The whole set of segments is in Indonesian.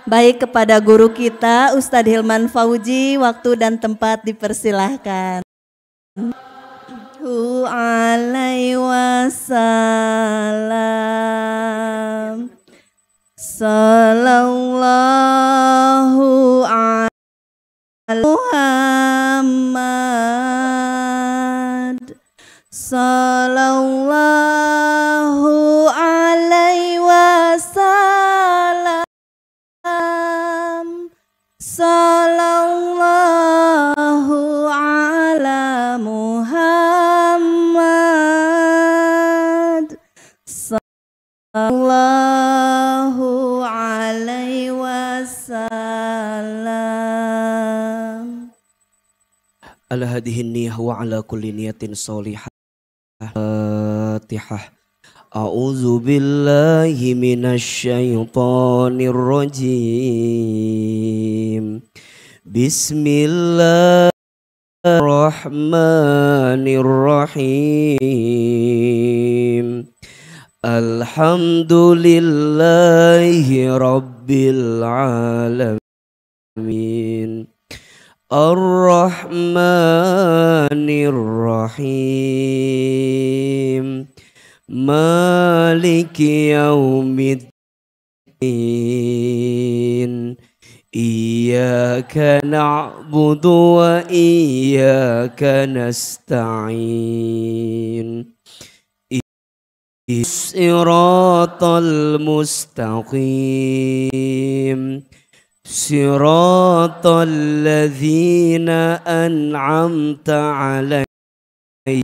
Baik, kepada guru kita Ustadz Hilman Fauji, waktu dan tempat dipersilahkan. Alaihi wasallam. Sallallahu alaihi Muhammad. Sallallahu alaihi wasallam. Sallallahu ala Muhammad. Sallallahu alaihi wasallam. Ala hadhihi niyah wa ala kulli niyatin sholihah. Fatihah. A'udzu billahi minasy syaithanir rajim. Bismillahirrahmanirrahim. Alhamdulillahi rabbil alamin. Ar-Rahmanir Rahim. Maliki yaumiddin. Iyyaka na'budu wa iyyaka nasta'in. Siratal mustaqim. Siratal ladzina an'amta 'alaihim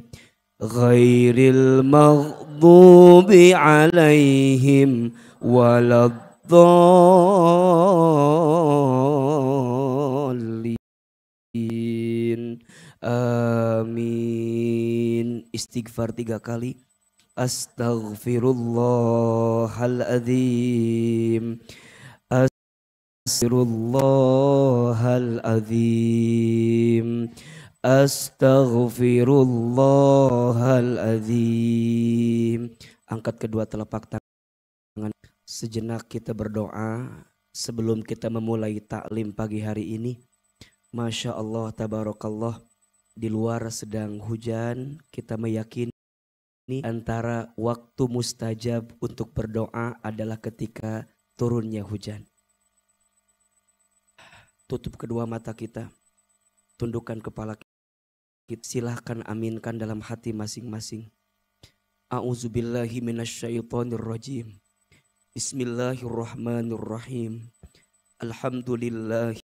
ghairil maghdubi 'alaihim waladdallin. Amin. Istighfar 3 kali. Astaghfirullahaladzim. Astaghfirullahaladzim. Astaghfirullahaladzim. Angkat kedua telapak tangan. Sejenak kita berdoa sebelum kita memulai taklim pagi hari ini. Masya Allah, tabarakallah. Di luar sedang hujan, kita meyakini antara waktu mustajab untuk berdoa adalah ketika turunnya hujan. Tutup kedua mata kita, tundukkan kepala kita, silahkan aminkan dalam hati masing-masing. A'udzubillahi minasyaitonirrajim. Bismillahirrahmanirrahim. Alhamdulillahi.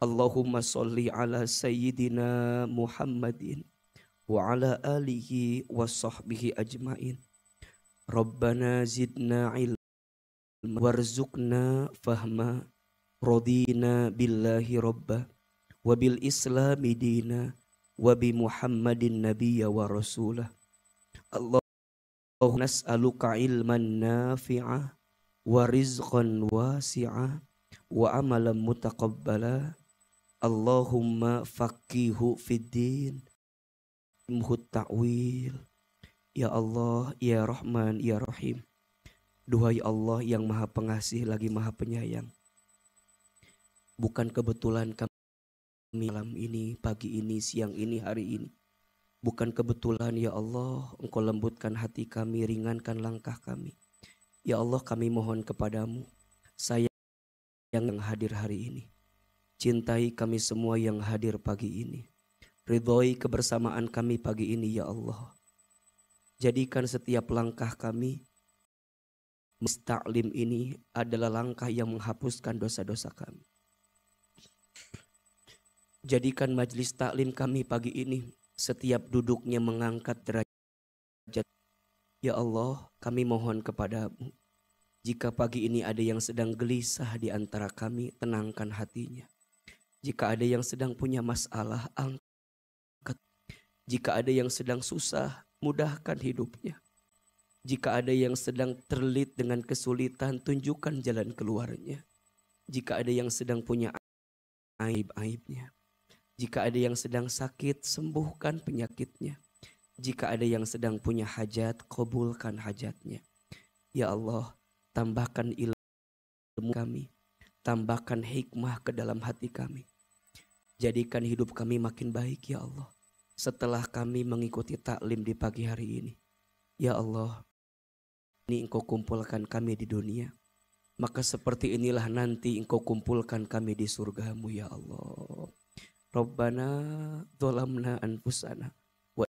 Allahumma sholli ala sayyidina Muhammadin wa ala alihi wa sahbihi ajmain. Rabbana zidna ilma warzuqna fahma. Radina billahi robba wa bil islami dina wa bi Muhammadin nabiyya wa rasulah. Allahumma nas'aluka ilman nafi'ah wa rizqan wasi'ah wa amalan mutaqabbala. Allahumma faqihu fid din muhut ta'wil. Ya Allah, ya Rahman, ya Rahim. Duhai Allah yang maha pengasih lagi maha penyayang. Bukan kebetulan kami malam ini, pagi ini, siang ini, hari ini. Bukan kebetulan ya Allah, Engkau lembutkan hati kami, ringankan langkah kami. Ya Allah, kami mohon kepadamu, sayang yang hadir hari ini. Cintai kami semua yang hadir pagi ini. Ridhoi kebersamaan kami pagi ini ya Allah. Jadikan setiap langkah kami, mustaklim ini adalah langkah yang menghapuskan dosa-dosa kami. Jadikan majelis taklim kami pagi ini setiap duduknya mengangkat derajat. Ya Allah, kami mohon kepadamu, jika pagi ini ada yang sedang gelisah di antara kami, tenangkan hatinya. Jika ada yang sedang punya masalah, angkat. Jika ada yang sedang susah, mudahkan hidupnya. Jika ada yang sedang terlilit dengan kesulitan, tunjukkan jalan keluarnya. Jika ada yang sedang punya aib-aibnya. Jika ada yang sedang sakit, sembuhkan penyakitnya. Jika ada yang sedang punya hajat, kabulkan hajatnya. Ya Allah, tambahkan ilmu kami. Tambahkan hikmah ke dalam hati kami. Jadikan hidup kami makin baik ya Allah. Setelah kami mengikuti taklim di pagi hari ini. Ya Allah, ini Engkau kumpulkan kami di dunia. Maka seperti inilah nanti Engkau kumpulkan kami di surgamu ya Allah. Rabbana dzalamna anfusana wa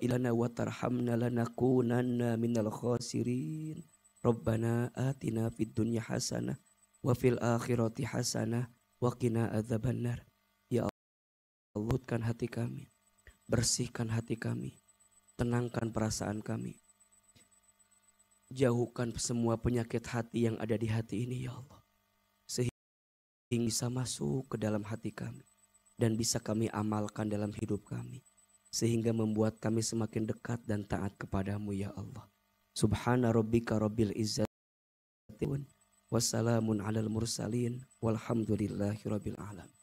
ilana wa tarhamna lanakunanna minal khasirin. Rabbana atina fid dunya hasanah wa fil akhirati hasanah wa qina adzabannar. Ya Allah, lembutkan hati kami, bersihkan hati kami, tenangkan perasaan kami. Jauhkan semua penyakit hati yang ada di hati ini ya Allah. Sehingga bisa masuk ke dalam hati kami dan bisa kami amalkan dalam hidup kami. Sehingga membuat kami semakin dekat dan taat kepadamu ya Allah. Subhana rabbika rabbil izzati wassalamun alal mursalin walhamdulillahi rabbil alamin.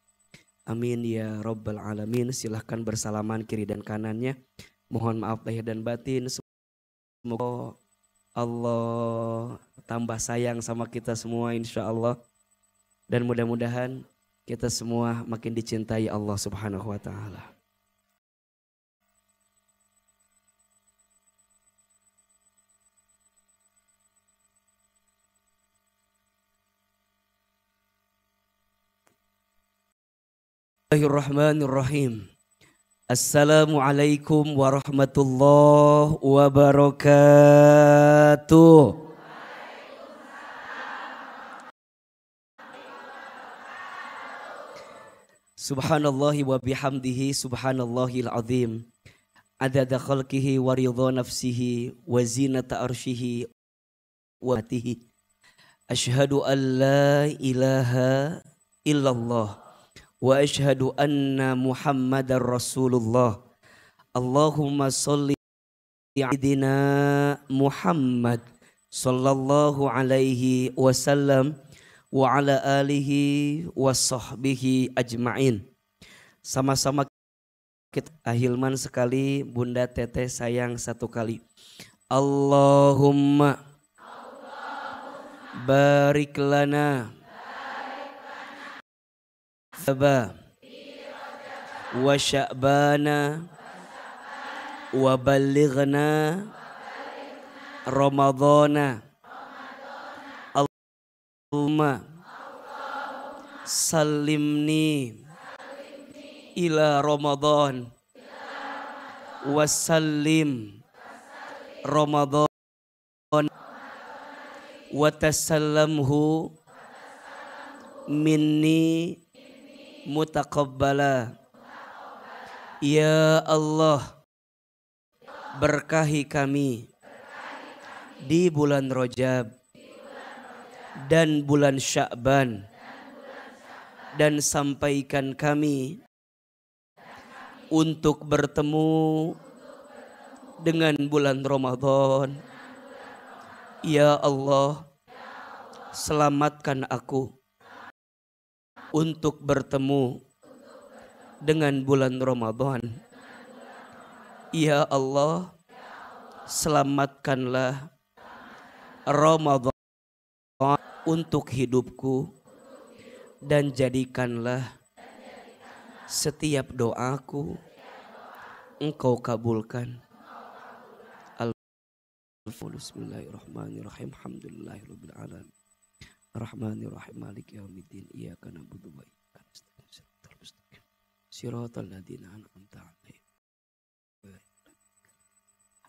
Amin ya rabbal alamin. Silahkan bersalaman kiri dan kanannya. Mohon maaf lahir dan batin. Semoga Allah tambah sayang sama kita semua insya Allah. Dan mudah-mudahan kita semua makin dicintai Allah subhanahu wa ta'ala. Bismillahirrahmanirrahim. Assalamualaikum warahmatullahi wabarakatuh. Subhanallahi wa bihamdihi subhanallahil azim. Adada khalqihi wa ridha nafsihi wa zinata arshihi wa matihi. Ashhadu an la ilaha illallah wa ashhadu anna Muhammadar Rasulullah. Allahumma sholli ala sayyidina Muhammad sallallahu alaihi wasallam wa ala alihi wa sahbihi ajma'in. Sama-sama kita ahilman sekali, Bunda Teteh sayang satu kali. Allahumma barik lana wa sya'bana wa balighna ramadhana. Allahumma salimni ila ramadhan wa sallim ramadhan wa tasallamhu minni mutaqabbala. Ya Allah, berkahi kami di bulan Rajab dan bulan Sya'ban, dan sampaikan kami untuk bertemu dengan bulan Ramadan. Ya Allah, selamatkan aku untuk bertemu dengan bulan Ramadan. Ya Allah, selamatkanlah Ramadan untuk hidupku dan jadikanlah setiap doaku Engkau kabulkan. Bismillahirrahmanirrahim. Alhamdulillahirabbil alamin. Ar-Rahmanir-Rahim. Maliki yaumiddin. Iyyaka na'budu wa iyyaka nasta'in. Shiratal mustaqim. Shiratal ladzina an'amta 'alaihim.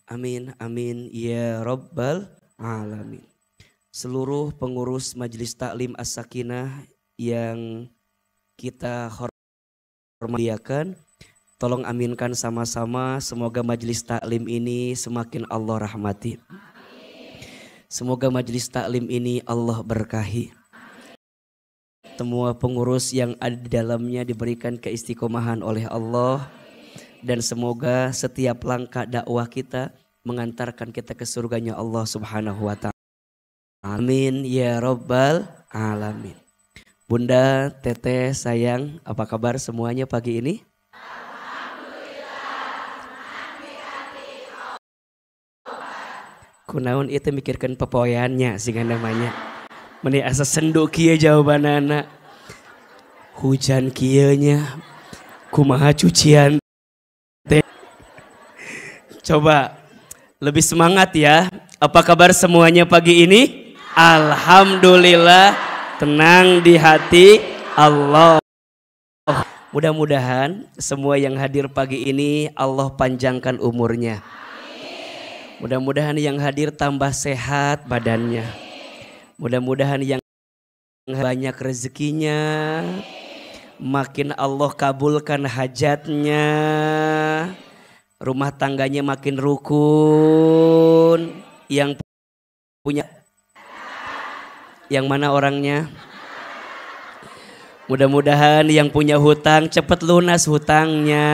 Amin amin ya rabbal alamin. Seluruh pengurus Majelis Taklim As-Sakinah yang kita hormati, tolong aminkan sama-sama, semoga Majelis Taklim ini semakin Allah rahmati. Semoga Majelis Taklim ini Allah berkahi. Semua pengurus yang ada di dalamnya diberikan keistiqomahan oleh Allah. Dan semoga setiap langkah dakwah kita mengantarkan kita ke surganya Allah subhanahu wa ta'ala. Amin ya rabbal alamin. Bunda, Teteh, sayang, apa kabar semuanya pagi ini? Kunaon itu mikirkan pepoyannya sehingga namanya. Meni asa senduk kieu jawabanana. Hujan kieu nya kumaha cucian teh. Coba lebih semangat ya. Apa kabar semuanya pagi ini? Alhamdulillah, tenang di hati Allah. Mudah-mudahan semua yang hadir pagi ini Allah panjangkan umurnya. Mudah-mudahan yang hadir tambah sehat badannya. Mudah-mudahan yang banyak rezekinya. Makin Allah kabulkan hajatnya. Rumah tangganya makin rukun. Yang punya, yang mana orangnya? Mudah-mudahan yang punya hutang cepat lunas hutangnya.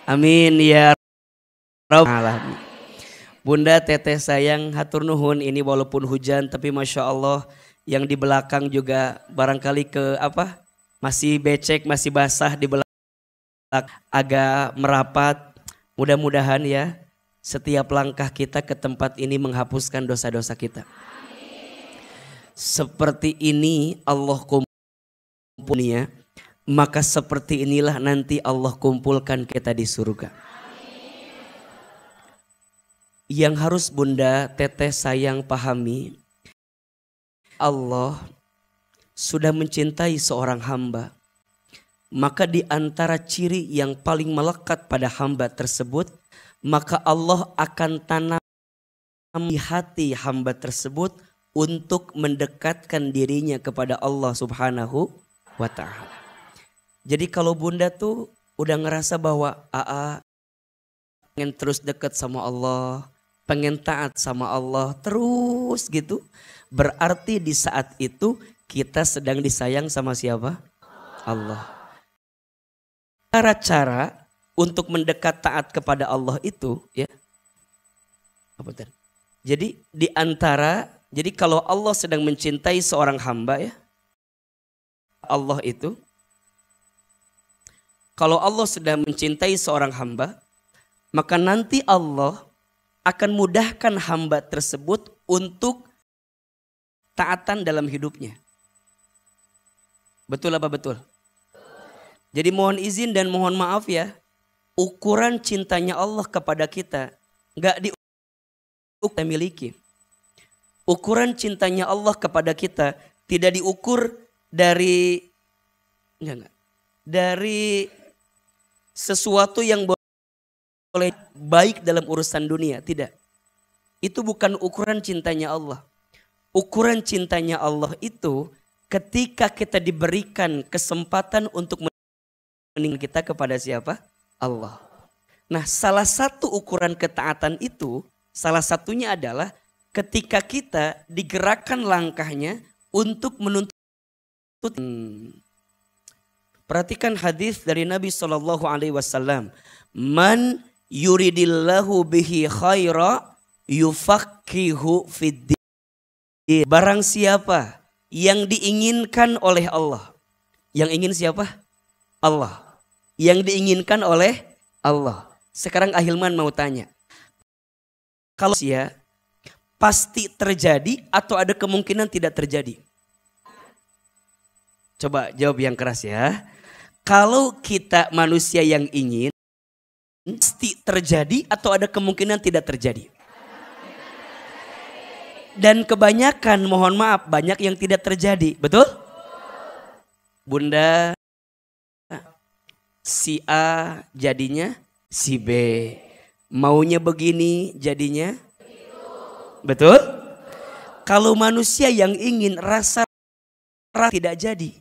Amin ya Rabbal alamin. Bunda teteh sayang hatur nuhun, ini walaupun hujan tapi Masya Allah yang di belakang juga barangkali masih becek, masih basah di belakang, agak merapat. Mudah-mudahan ya setiap langkah kita ke tempat ini menghapuskan dosa-dosa kita. Seperti ini Allah kumpulnya, maka seperti inilah nanti Allah kumpulkan kita di surga. Yang harus Bunda teteh sayang pahami, Allah sudah mencintai seorang hamba. Maka di antara ciri yang paling melekat pada hamba tersebut, maka Allah akan tanam di hati hamba tersebut untuk mendekatkan dirinya kepada Allah Subhanahu wa ta'ala. Jadi kalau Bunda tuh udah ngerasa bahwa pengen terus dekat sama Allah, pengen taat sama Allah terus gitu, berarti di saat itu kita sedang disayang sama siapa? Allah. Cara-cara untuk mendekat taat kepada Allah itu ya. Jadi jadi kalau Allah sedang mencintai seorang hamba ya, Allah itu, kalau Allah sedang mencintai seorang hamba, maka nanti Allah akan mudahkan hamba tersebut untuk taatan dalam hidupnya. Betul apa betul? Jadi mohon izin dan mohon maaf ya, ukuran cintanya Allah kepada kita nggak kita miliki. Ukuran cintanya Allah kepada kita tidak diukur dari dari sesuatu yang boleh baik dalam urusan dunia, tidak. Itu bukan ukuran cintanya Allah. Ukuran cintanya Allah itu ketika kita diberikan kesempatan untuk meninggal kita kepada siapa? Allah. Nah, salah satu ukuran ketaatan itu, salah satunya adalah ketika kita digerakkan langkahnya untuk menuntut. Perhatikan hadis dari Nabi SAW. Man yuridillahu bihi khaira yufaqihu fiddin. Barang siapa yang diinginkan oleh Allah. Yang ingin siapa? Allah. Yang diinginkan oleh Allah. Sekarang Ahilman mau tanya. Kalau sia pasti terjadi atau ada kemungkinan tidak terjadi? Coba jawab yang keras ya. Kalau kita manusia yang ingin, pasti terjadi atau ada kemungkinan tidak terjadi? Dan kebanyakan, mohon maaf, banyak yang tidak terjadi. Betul? Bunda, si A jadinya si B. Maunya begini jadinya. Betul? Kalau manusia yang ingin rasa tidak jadi.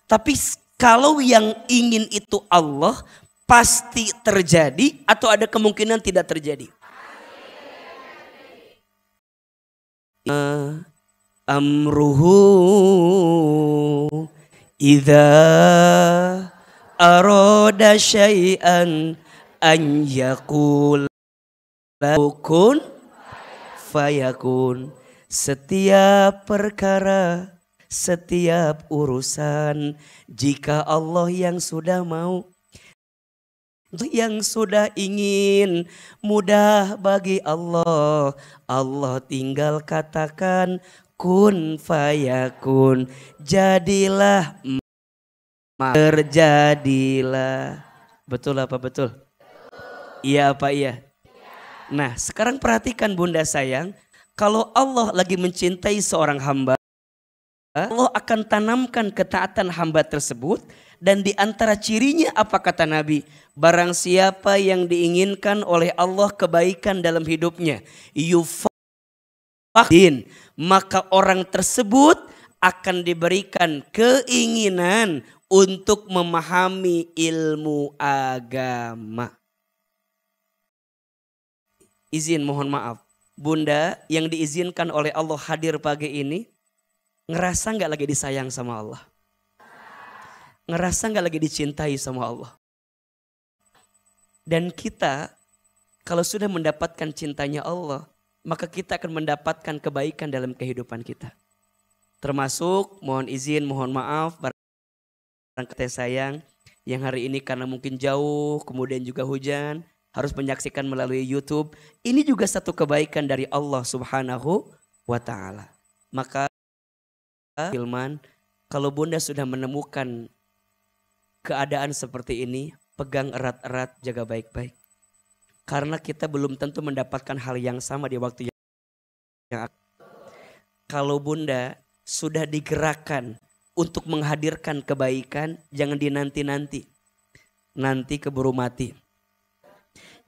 Tapi kalau yang ingin itu Allah, pasti terjadi atau ada kemungkinan tidak terjadi? Amruhu idza arada syai'an an yaqul kun fayakun. Setiap perkara, setiap urusan, jika Allah yang sudah mau, yang sudah ingin, mudah bagi Allah. Allah tinggal katakan kun fayakun, jadilah terjadilah. Betul apa betul? Iya apa iya? Nah sekarang perhatikan bunda sayang, kalau Allah lagi mencintai seorang hamba, Allah akan tanamkan ketaatan hamba tersebut. Dan di antara cirinya apa kata Nabi? Barang siapa yang diinginkan oleh Allah kebaikan dalam hidupnya, yufaqin, maka orang tersebut akan diberikan keinginan untuk memahami ilmu agama. Izin mohon maaf, bunda yang diizinkan oleh Allah hadir pagi ini, ngerasa gak lagi disayang sama Allah? Ngerasa gak lagi dicintai sama Allah? Dan kita kalau sudah mendapatkan cintanya Allah, maka kita akan mendapatkan kebaikan dalam kehidupan kita. Termasuk mohon izin, mohon maaf barang kata sayang yang hari ini karena mungkin jauh, kemudian juga hujan, harus menyaksikan melalui YouTube. Ini juga satu kebaikan dari Allah Subhanahu wa ta'ala. Maka Hilman, kalau bunda sudah menemukan keadaan seperti ini, pegang erat-erat, jaga baik-baik. Karena kita belum tentu mendapatkan hal yang sama di waktu yang akan. Kalau bunda sudah digerakkan untuk menghadirkan kebaikan, jangan dinanti-nanti. Nanti keburu mati.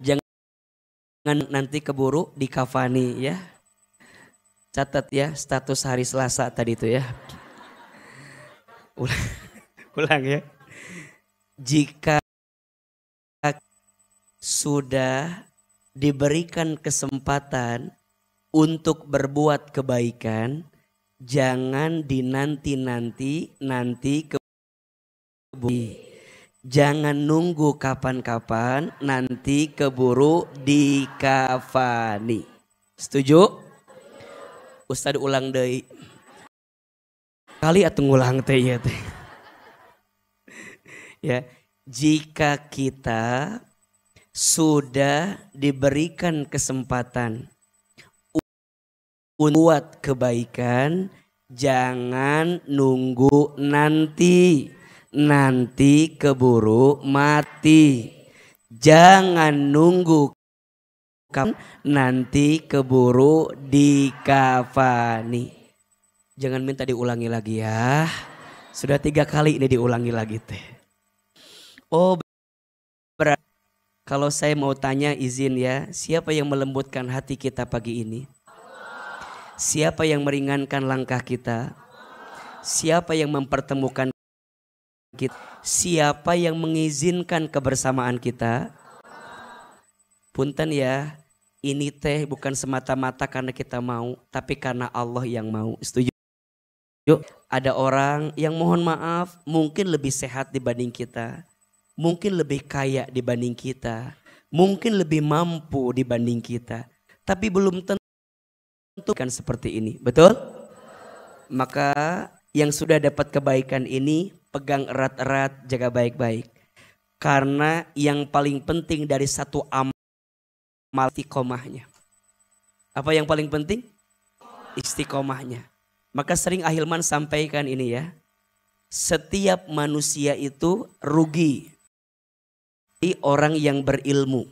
Jangan nanti keburu dikafani ya. Catat ya status hari Selasa tadi itu ya. Ulang ya. Jika sudah diberikan kesempatan untuk berbuat kebaikan, jangan dinanti-nanti, nanti keburu. Jangan nunggu kapan-kapan, nanti keburu dikafani. Setuju? Ustad ulang deui. Kali atuh ngulang teh ya teh. Ya, jika kita sudah diberikan kesempatan buat kebaikan, jangan nunggu nanti keburu mati. Jangan nunggu nanti keburu dikafani. Jangan minta diulangi lagi ya. Sudah 3 kali ini diulangi lagi teh. Oh berat. Kalau saya mau tanya izin ya, siapa yang melembutkan hati kita pagi ini? Siapa yang meringankan langkah kita? Siapa yang mempertemukan kita? Siapa yang mengizinkan kebersamaan kita? Punten ya, ini teh bukan semata-mata karena kita mau, tapi karena Allah yang mau. Setuju? Yuk, ada orang yang mohon maaf mungkin lebih sehat dibanding kita. Mungkin lebih kaya dibanding kita. Mungkin lebih mampu dibanding kita. Tapi belum tentu kan seperti ini. Betul? Maka yang sudah dapat kebaikan ini pegang erat-erat, jaga baik-baik. Karena yang paling penting dari satu amal istiqomahnya. Apa yang paling penting? Istiqomahnya. Maka sering Ahilman sampaikan ini ya. Setiap manusia itu rugi. Orang yang berilmu.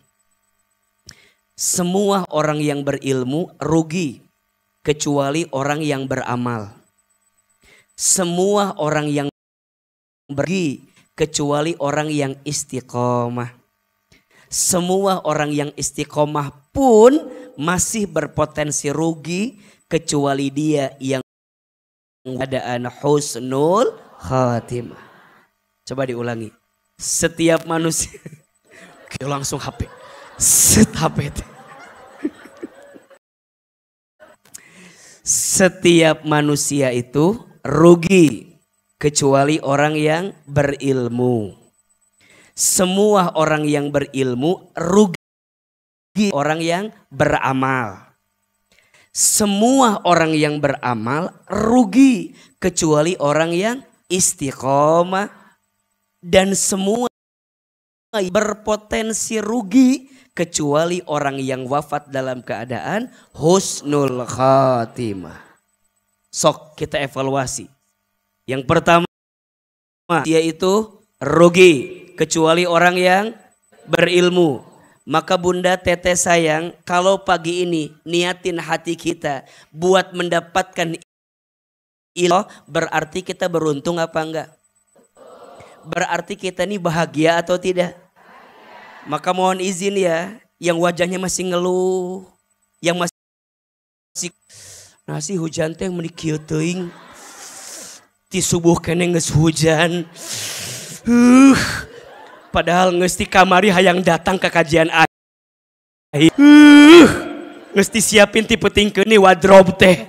Semua orang yang berilmu rugi. Kecuali orang yang beramal. Semua orang yang rugi. Kecuali orang yang istiqomah. Semua orang yang istiqomah pun masih berpotensi rugi. Kecuali dia yang keadaan husnul khatimah. Coba diulangi. Setiap manusia. Oke, langsung HP. Set HP. Setiap manusia itu rugi. Kecuali orang yang berilmu. Semua orang yang berilmu rugi. Orang yang beramal. Semua orang yang beramal rugi. Kecuali orang yang istiqomah. Dan semua berpotensi rugi. Kecuali orang yang wafat dalam keadaan husnul khatimah. Sok kita evaluasi. Yang pertama yaitu rugi kecuali orang yang berilmu. Maka bunda teteh sayang, kalau pagi ini niatin hati kita buat mendapatkan ilmu, berarti kita beruntung apa enggak? Berarti kita ini bahagia atau tidak? Maka mohon izin ya, yang wajahnya masih ngeluh, yang masih nasi hujan teh meuni kieu teuing. Ti subuh kene geus hujan. Padahal geus ti kamari hayang datang ke kajian akhir. Geus disiapin ti peutingkeun ni wardrobe teh.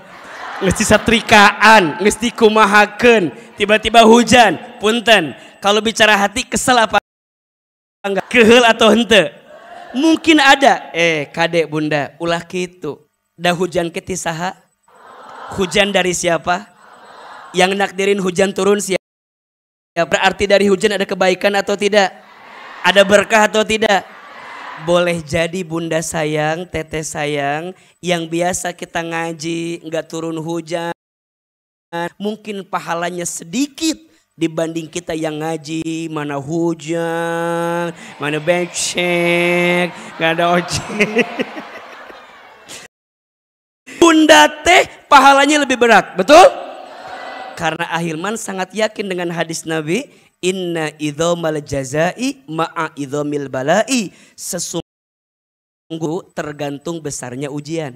Geus disatrikaan, geus dikumahakeun, tiba-tiba hujan. Punten, kalau bicara hati kesel apa enggak? Keheul atau henteu? Mungkin ada. Kade bunda, ulah kitu. Da hujan ke ti saha? Hujan dari siapa? Yang nakdirin hujan turun siapa? Berarti dari hujan ada kebaikan atau tidak? Ada berkah atau tidak? Boleh jadi bunda sayang, teteh sayang, yang biasa kita ngaji nggak turun hujan, mungkin pahalanya sedikit dibanding kita yang ngaji, mana hujan, mana becek, nggak ada ojek. Bunda teh pahalanya lebih berat, betul? Karena Ahilman sangat yakin dengan hadis Nabi, inna idhomal jazai ma'a idhomil balai. Sesungguhnya tergantung besarnya ujian.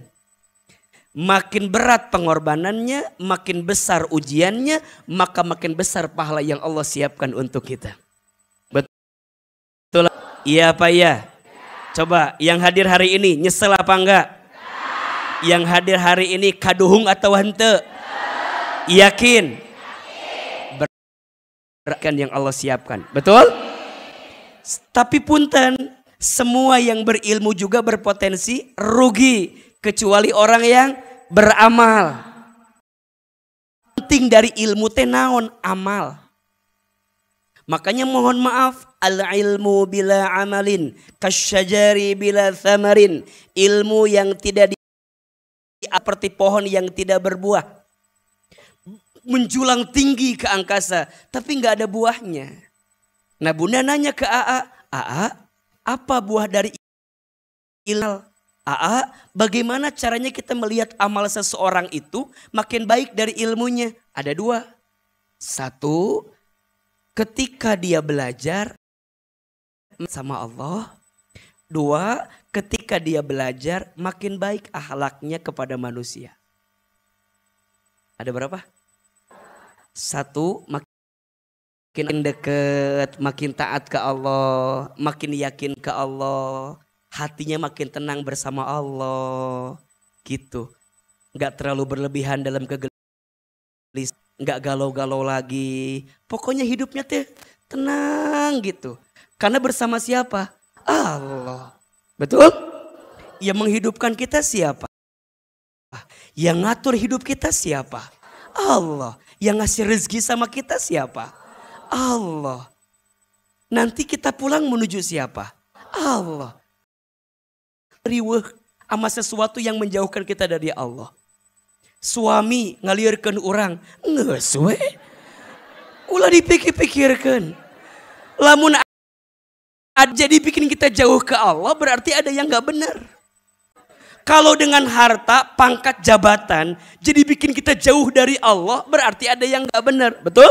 Makin berat pengorbanannya, makin besar ujiannya, maka makin besar pahala yang Allah siapkan untuk kita. Betul? Iya apa iya? Coba yang hadir hari ini nyesel apa enggak? Yang hadir hari ini kaduhung atau henteu? Yakin? Berkat yang Allah siapkan. Betul? Tapi punten, semua yang berilmu juga berpotensi rugi kecuali orang yang beramal. Penting dari ilmu teh naon? Amal. Makanya mohon maaf, al ilmu bila amalin kasyajari bila thamarin. Ilmu yang tidak seperti pohon yang tidak berbuah, menjulang tinggi ke angkasa tapi nggak ada buahnya. Nah bunda nanya ke AA, apa buah dari ilmu? AA, bagaimana caranya kita melihat amal seseorang itu makin baik dari ilmunya? Ada dua. Satu, ketika dia belajar sama Allah. Dua, ketika dia belajar makin baik akhlaknya kepada manusia. Ada berapa? Satu, makin dekat, makin taat ke Allah, makin yakin ke Allah, hatinya makin tenang bersama Allah, gitu. Nggak terlalu berlebihan dalam kegelis, nggak galau-galau lagi. Pokoknya hidupnya teh tenang gitu. Karena bersama siapa? Allah. Betul? Yang menghidupkan kita siapa? Yang ngatur hidup kita siapa? Allah. Yang ngasih rezeki sama kita siapa? Allah. Nanti kita pulang menuju siapa? Allah. Riweuh sama sesuatu yang menjauhkan kita dari Allah. Suami ngalirkeun urang, geus we. Ulah dipikir-pikirkeun. Lamun jadi bikin kita jauh ke Allah, berarti ada yang gak benar. Kalau dengan harta, pangkat, jabatan, jadi bikin kita jauh dari Allah, berarti ada yang gak benar. Betul?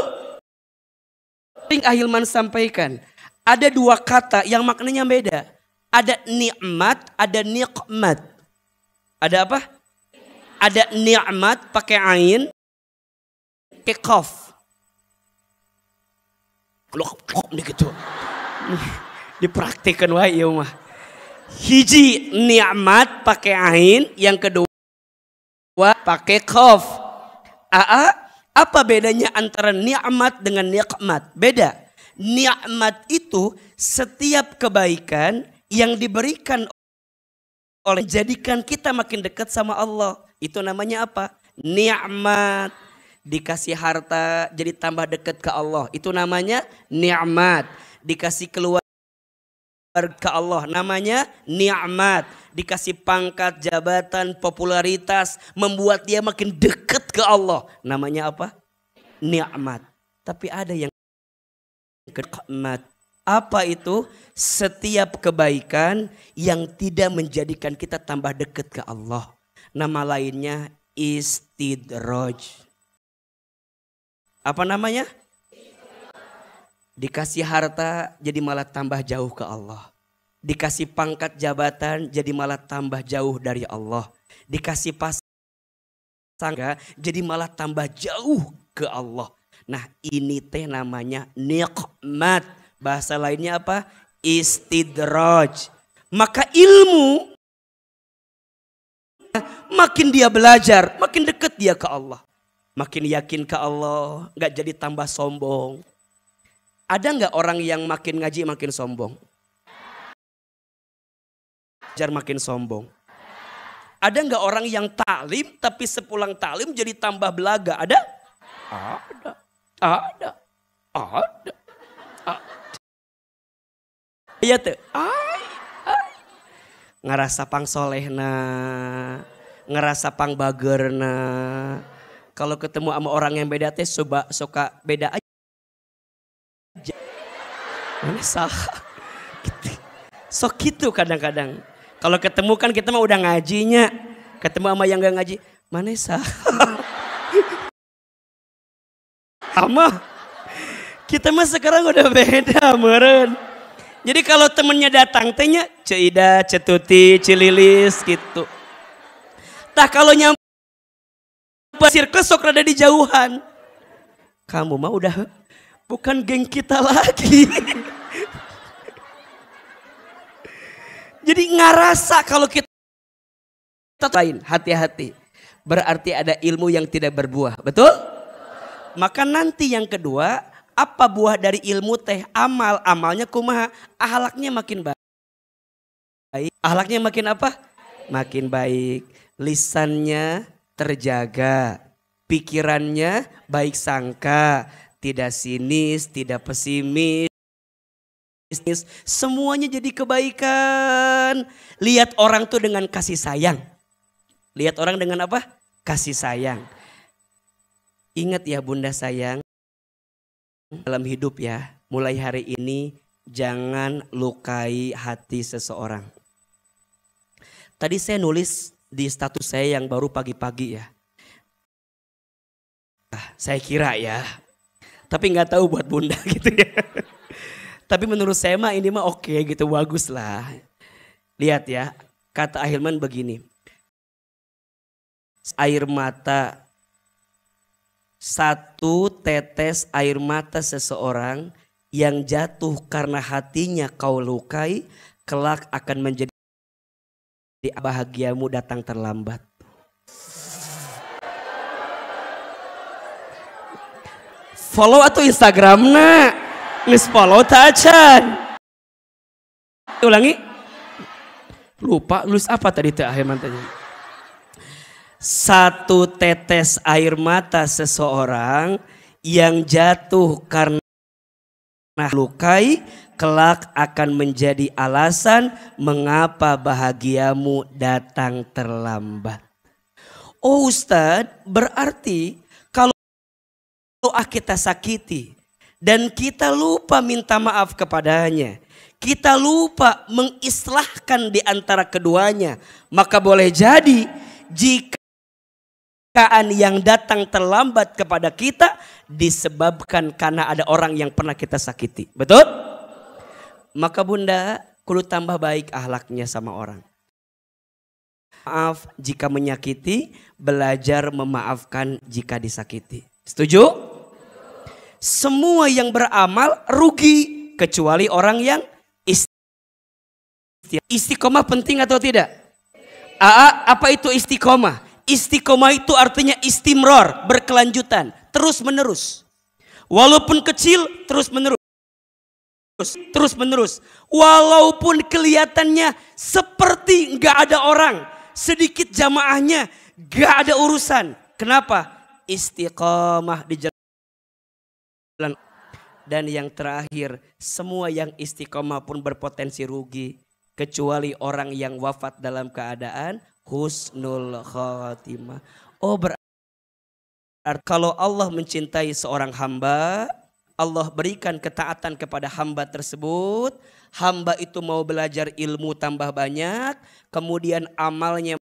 Ahilman sampaikan, ada dua kata yang maknanya beda. Ada nikmat, ada nikmat. Ada apa? Ada nikmat pakai ain, pakai qaf. Gitu. Dipraktikkan wae ieu mah. Hiji nikmat pakai ain, yang kedua pakai qaf. Apa bedanya antara nikmat dengan nikmat? Beda. Nikmat itu setiap kebaikan yang diberikan oleh jadikan kita makin dekat sama Allah. Itu namanya apa? Nikmat. Dikasih harta jadi tambah dekat ke Allah. Itu namanya nikmat. Dikasih keluarga ke Allah, namanya nikmat. Dikasih pangkat, jabatan, popularitas, membuat dia makin dekat ke Allah, namanya apa? Nikmat. Tapi ada yang nikmat. Apa itu? Setiap kebaikan yang tidak menjadikan kita tambah dekat ke Allah. Nama lainnya istidraj. Apa namanya? Dikasih harta jadi malah tambah jauh ke Allah. Dikasih pangkat jabatan jadi malah tambah jauh dari Allah. Dikasih pasangan jadi malah tambah jauh ke Allah. Nah ini teh namanya nikmat. Bahasa lainnya apa? Istidraj. Maka ilmu, makin dia belajar, makin dekat dia ke Allah. Makin yakin ke Allah, gak jadi tambah sombong. Ada nggak orang yang makin ngaji makin sombong? Belajar makin sombong. Ada nggak orang yang taklim tapi sepulang taklim jadi tambah belaga? Ada? Ada. Ada. Ada. Iya tuh. Ngerasa pang solehna, ngerasa pang bagerna. Kalau ketemu sama orang yang beda teh suka beda aja. Mana sah? Sok gitu kadang-kadang. Kalau ketemu kan kita mah udah ngajinya. Ketemu sama yang gak ngaji. Mana sah? Sama. Kita mah sekarang udah beda meren. Jadi kalau temennya datang tehnya Ceida, Cetuti, Cililis gitu. Tah kalau nyampe sirkel sok rada di jauhan. Kamu mah udah bukan geng kita lagi. Jadi ngerasa kalau kita lain, hati-hati. Berarti ada ilmu yang tidak berbuah, betul? Maka nanti yang kedua, apa buah dari ilmu teh? Amal, amalnya kumaha? Ahlaknya makin baik. Ahlaknya makin apa? Makin baik. Lisannya terjaga, pikirannya baik sangka, tidak sinis, tidak pesimis. Semuanya jadi kebaikan. Lihat orang tuh dengan kasih sayang. Lihat orang dengan apa? Kasih sayang. Ingat ya bunda sayang, dalam hidup ya, mulai hari ini jangan lukai hati seseorang. Tadi saya nulis di status saya yang baru pagi-pagi ya. Saya kira ya, tapi nggak tahu buat bunda gitu ya. Tapi menurut saya mah ini mah oke gitu, bagus lah. Lihat ya, kata Ahilman begini. Air mata, satu tetes air mata seseorang yang jatuh karena hatinya kau lukai, kelak akan menjadi bahagiamu datang terlambat. Follow atau Instagramna? Nges follow tacan. Ulangi. Lupa nulis apa tadi teh Ahilman tanya. Satu tetes air mata seseorang yang jatuh karena lukai, kelak akan menjadi alasan mengapa bahagiamu datang terlambat. Oh Ustadz, berarti kalau kita sakiti dan kita lupa minta maaf kepadanya, kita lupa mengislahkan di antara keduanya, maka boleh jadi jika yang datang terlambat kepada kita disebabkan karena ada orang yang pernah kita sakiti. Betul? Maka bunda kudu tambah baik ahlaknya sama orang. Maaf jika menyakiti, belajar memaafkan jika disakiti. Setuju? Semua yang beramal rugi kecuali orang yang istiqomah. Penting atau tidak? Apa itu istiqomah? Istiqomah itu artinya istimror, berkelanjutan, terus menerus. Walaupun kecil, terus menerus. Terus menerus. Walaupun kelihatannya seperti nggak ada orang, sedikit jamaahnya, nggak ada urusan. Kenapa? Istiqomah di jalan. Dan yang terakhir, semua yang istiqomah pun berpotensi rugi. Kecuali orang yang wafat dalam keadaan husnul khatimah. Oh, berarti kalau Allah mencintai seorang hamba, Allah berikan ketaatan kepada hamba tersebut. Hamba itu mau belajar ilmu tambah banyak. Kemudian amalnya,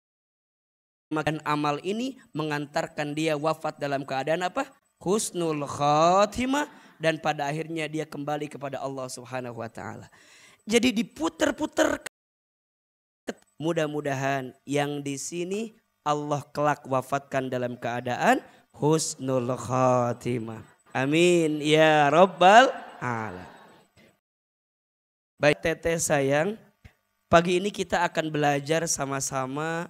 makan amal ini mengantarkan dia wafat dalam keadaan apa? Husnul khatimah. Dan pada akhirnya dia kembali kepada Allah Subhanahu wa ta'ala. Jadi diputer-puter. Mudah-mudahan yang di sini Allah kelak wafatkan dalam keadaan husnul khatimah. Amin ya rabbal alamin. Baik teteh sayang, pagi ini kita akan belajar sama-sama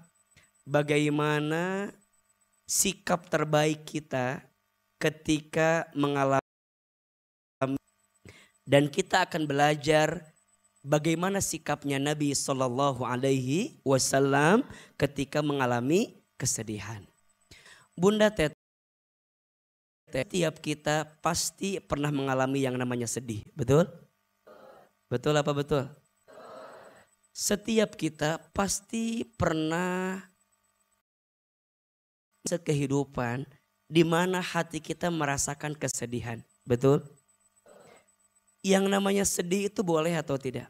bagaimana sikap terbaik kita ketika mengalami, dan kita akan belajar bagaimana sikapnya Nabi Shallallahu Alaihi Wasallam ketika mengalami kesedihan. Bunda Teteh, setiap kita pasti pernah mengalami yang namanya sedih, betul? Betul apa betul? Setiap kita pasti pernah kehidupan di mana hati kita merasakan kesedihan, betul? Yang namanya sedih itu boleh atau tidak?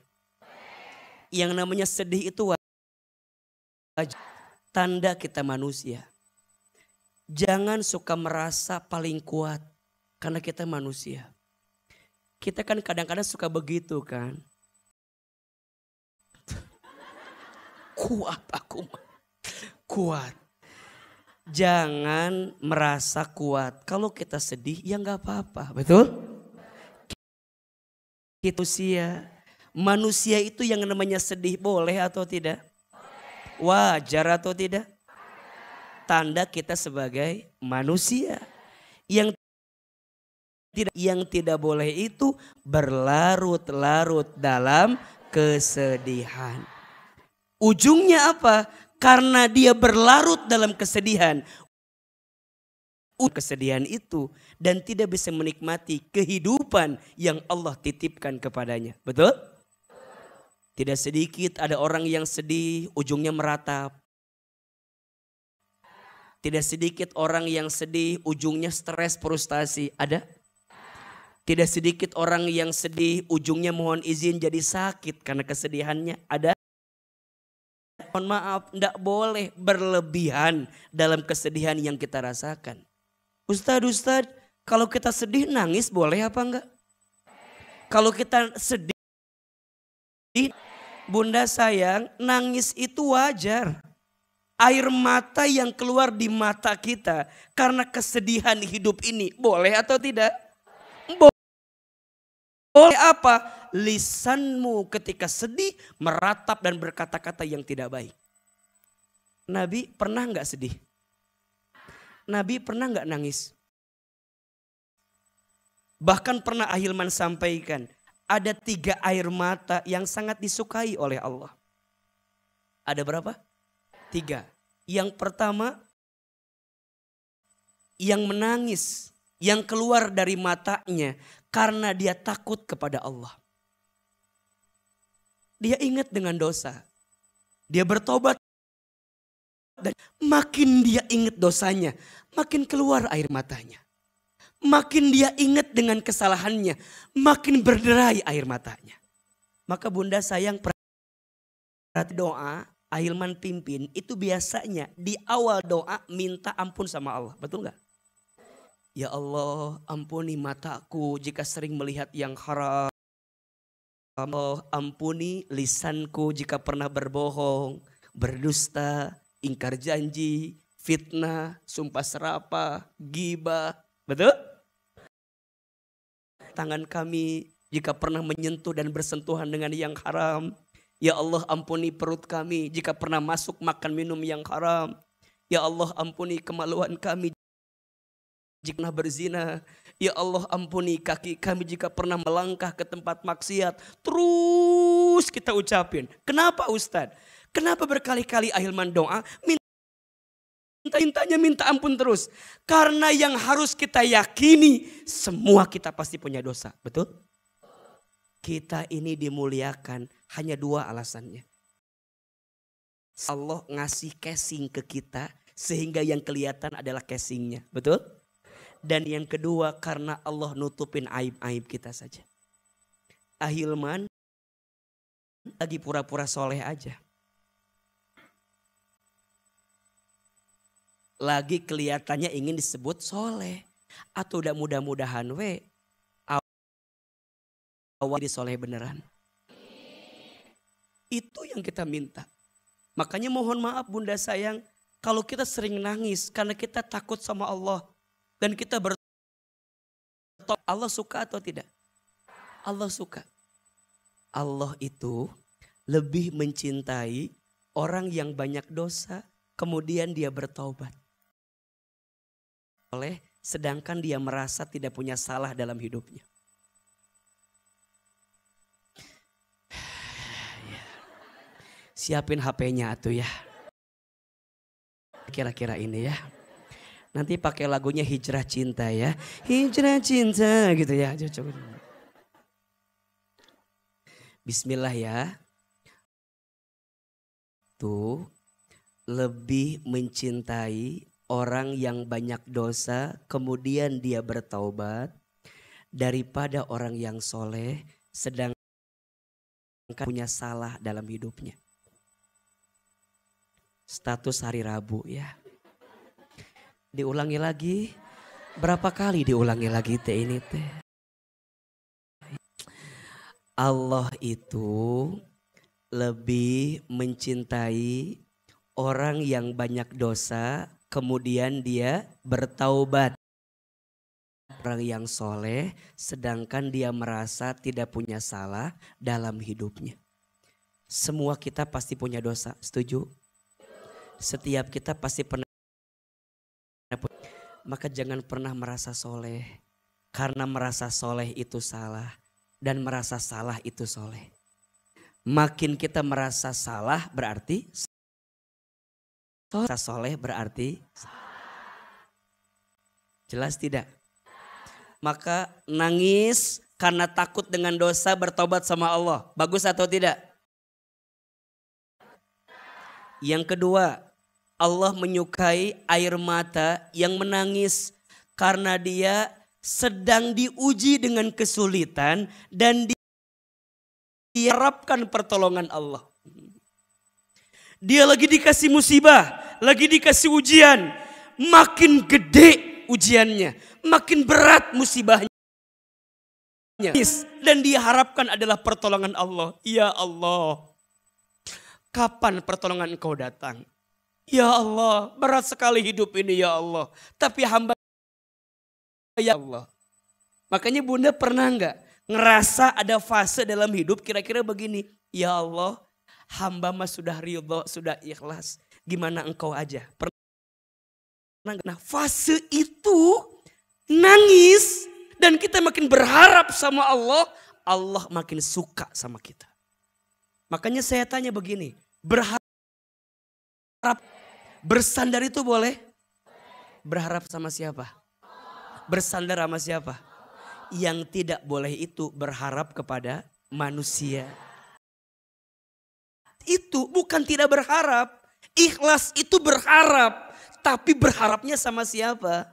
Yang namanya sedih itu wajib. Tanda kita manusia. Jangan suka merasa paling kuat karena kita manusia. Kita kan kadang-kadang suka begitu kan. Kuat aku. Kuat. Jangan merasa kuat. Kalau kita sedih ya gak apa-apa. Betul? Manusia itu yang namanya sedih boleh atau tidak? Wajar atau tidak? Tanda kita sebagai manusia. Yang tidak boleh itu berlarut-larut dalam kesedihan. Ujungnya apa? Karena dia berlarut dalam kesedihan itu dan tidak bisa menikmati kehidupan yang Allah titipkan kepadanya. Betul? Tidak sedikit ada orang yang sedih ujungnya meratap. Tidak sedikit orang yang sedih ujungnya stres frustasi. Ada? Tidak sedikit orang yang sedih ujungnya mohon izin jadi sakit karena kesedihannya. Ada? Mohon maaf, tidak boleh berlebihan dalam kesedihan yang kita rasakan. Ustadz, kalau kita sedih nangis boleh apa enggak? Kalau kita sedih, bunda sayang, nangis itu wajar. Air mata yang keluar di mata kita karena kesedihan hidup ini boleh atau tidak? Boleh apa? Lisanmu ketika sedih meratap dan berkata-kata yang tidak baik. Nabi pernah enggak sedih? Nabi pernah nggak nangis? Bahkan pernah Ahilman sampaikan, ada 3 air mata yang sangat disukai oleh Allah. Ada berapa? 3. Yang pertama, yang menangis, yang keluar dari matanya karena dia takut kepada Allah. Dia ingat dengan dosa. Dia bertobat. Dan makin dia ingat dosanya, makin keluar air matanya. Makin dia ingat dengan kesalahannya, makin berderai air matanya. Maka bunda sayang perhati doa Ahilman pimpin itu biasanya di awal doa minta ampun sama Allah. Betul gak? Ya Allah ampuni mataku jika sering melihat yang haram. Allah ampuni lisanku jika pernah berbohong, berdusta, ingkar janji, fitnah, sumpah serapah, ghibah. Betul? Tangan kami jika pernah menyentuh dan bersentuhan dengan yang haram. Ya Allah ampuni perut kami jika pernah masuk makan minum yang haram. Ya Allah ampuni kemaluan kami jika pernah berzina. Ya Allah ampuni kaki kami jika pernah melangkah ke tempat maksiat. Terus kita ucapin. Kenapa Ustadz? Kenapa berkali-kali Ahilman doa Mintanya minta ampun terus. Karena yang harus kita yakini, semua kita pasti punya dosa. Betul? Kita ini dimuliakan hanya dua alasannya. Allah ngasih casing ke kita sehingga yang kelihatan adalah casingnya. Betul? Dan yang kedua karena Allah nutupin aib-aib kita saja. Ahilman lagi pura-pura soleh aja. Lagi kelihatannya ingin disebut soleh. Atau udah mudah-mudahan awal di soleh beneran. Itu yang kita minta. Makanya mohon maaf bunda sayang. Kalau kita sering nangis karena kita takut sama Allah. Dan kita bertobat. Allah suka atau tidak? Allah suka. Allah itu lebih mencintai orang yang banyak dosa. Kemudian dia bertaubat. Sedangkan dia merasa tidak punya salah dalam hidupnya. Siapin HP-nya atuh ya. Kira-kira ini ya. Nanti pakai lagunya Hijrah Cinta ya. Hijrah Cinta gitu ya. Coba. Bismillah ya. Tuh lebih mencintai orang yang banyak dosa kemudian dia bertaubat daripada orang yang soleh sedang punya salah dalam hidupnya. Status hari Rabu ya. Diulangi lagi. Berapa kali diulangi lagi teh ini teh. Allah itu lebih mencintai orang yang banyak dosa kemudian dia bertaubat. Orang yang soleh sedangkan dia merasa tidak punya salah dalam hidupnya. Semua kita pasti punya dosa, setuju? Setiap kita pasti pernah. Maka jangan pernah merasa soleh. Karena merasa soleh itu salah. Dan merasa salah itu soleh. Makin kita merasa salah berarti soleh berarti jelas tidak? Maka nangis karena takut dengan dosa bertobat sama Allah. Bagus atau tidak? Yang kedua, Allah menyukai air mata yang menangis karena dia sedang diuji dengan kesulitan dan diharapkan pertolongan Allah. Dia lagi dikasih musibah, lagi dikasih ujian. Makin gede ujiannya, makin berat musibahnya. Dan dia harapkan adalah pertolongan Allah. Ya Allah, kapan pertolongan Engkau datang? Ya Allah, berat sekali hidup ini ya Allah. Tapi hamba ya Allah. Makanya bunda pernah enggak ngerasa ada fase dalam hidup kira-kira begini. Ya Allah, hamba mah sudah ridho, sudah ikhlas. Gimana engkau aja. Nah fase itu nangis. Dan kita makin berharap sama Allah. Allah makin suka sama kita. Makanya saya tanya begini. Berharap. Bersandar itu boleh? Berharap sama siapa? Bersandar sama siapa? Yang tidak boleh itu berharap kepada manusia. Itu bukan tidak berharap. Ikhlas itu berharap. Tapi berharapnya sama siapa?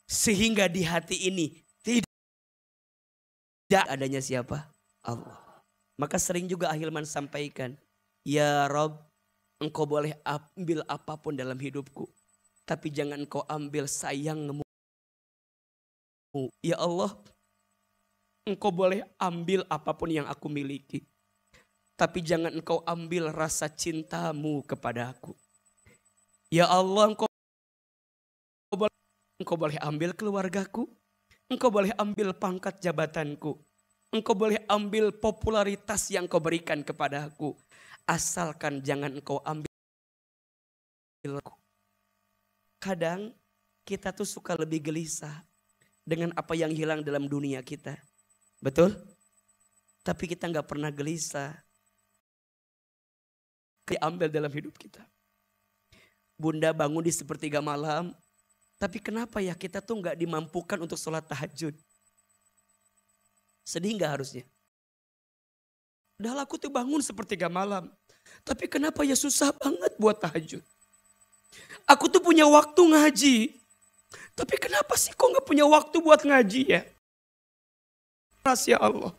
Sehingga di hati ini tidak adanya siapa? Allah. Maka sering juga Ahilman sampaikan. Ya Rob, engkau boleh ambil apapun dalam hidupku. Tapi jangan engkau ambil sayangmu. Ya Allah, engkau boleh ambil apapun yang aku miliki. Tapi jangan engkau ambil rasa cintamu kepada aku. Ya Allah, engkau boleh ambil keluargaku. Engkau boleh ambil pangkat jabatanku. Engkau boleh ambil popularitas yang kau berikan kepada aku. Asalkan jangan engkau ambil aku. Kadang kita tuh suka lebih gelisah dengan apa yang hilang dalam dunia kita. Betul? Tapi kita gak pernah gelisah diambil dalam hidup kita. Bunda bangun di sepertiga malam. Tapi kenapa ya kita tuh gak dimampukan untuk sholat tahajud? Sedih gak harusnya? Padahal aku tuh bangun sepertiga malam. Tapi kenapa ya susah banget buat tahajud? Aku tuh punya waktu ngaji. Tapi kenapa sih kok gak punya waktu buat ngaji ya? Rahasia Allah.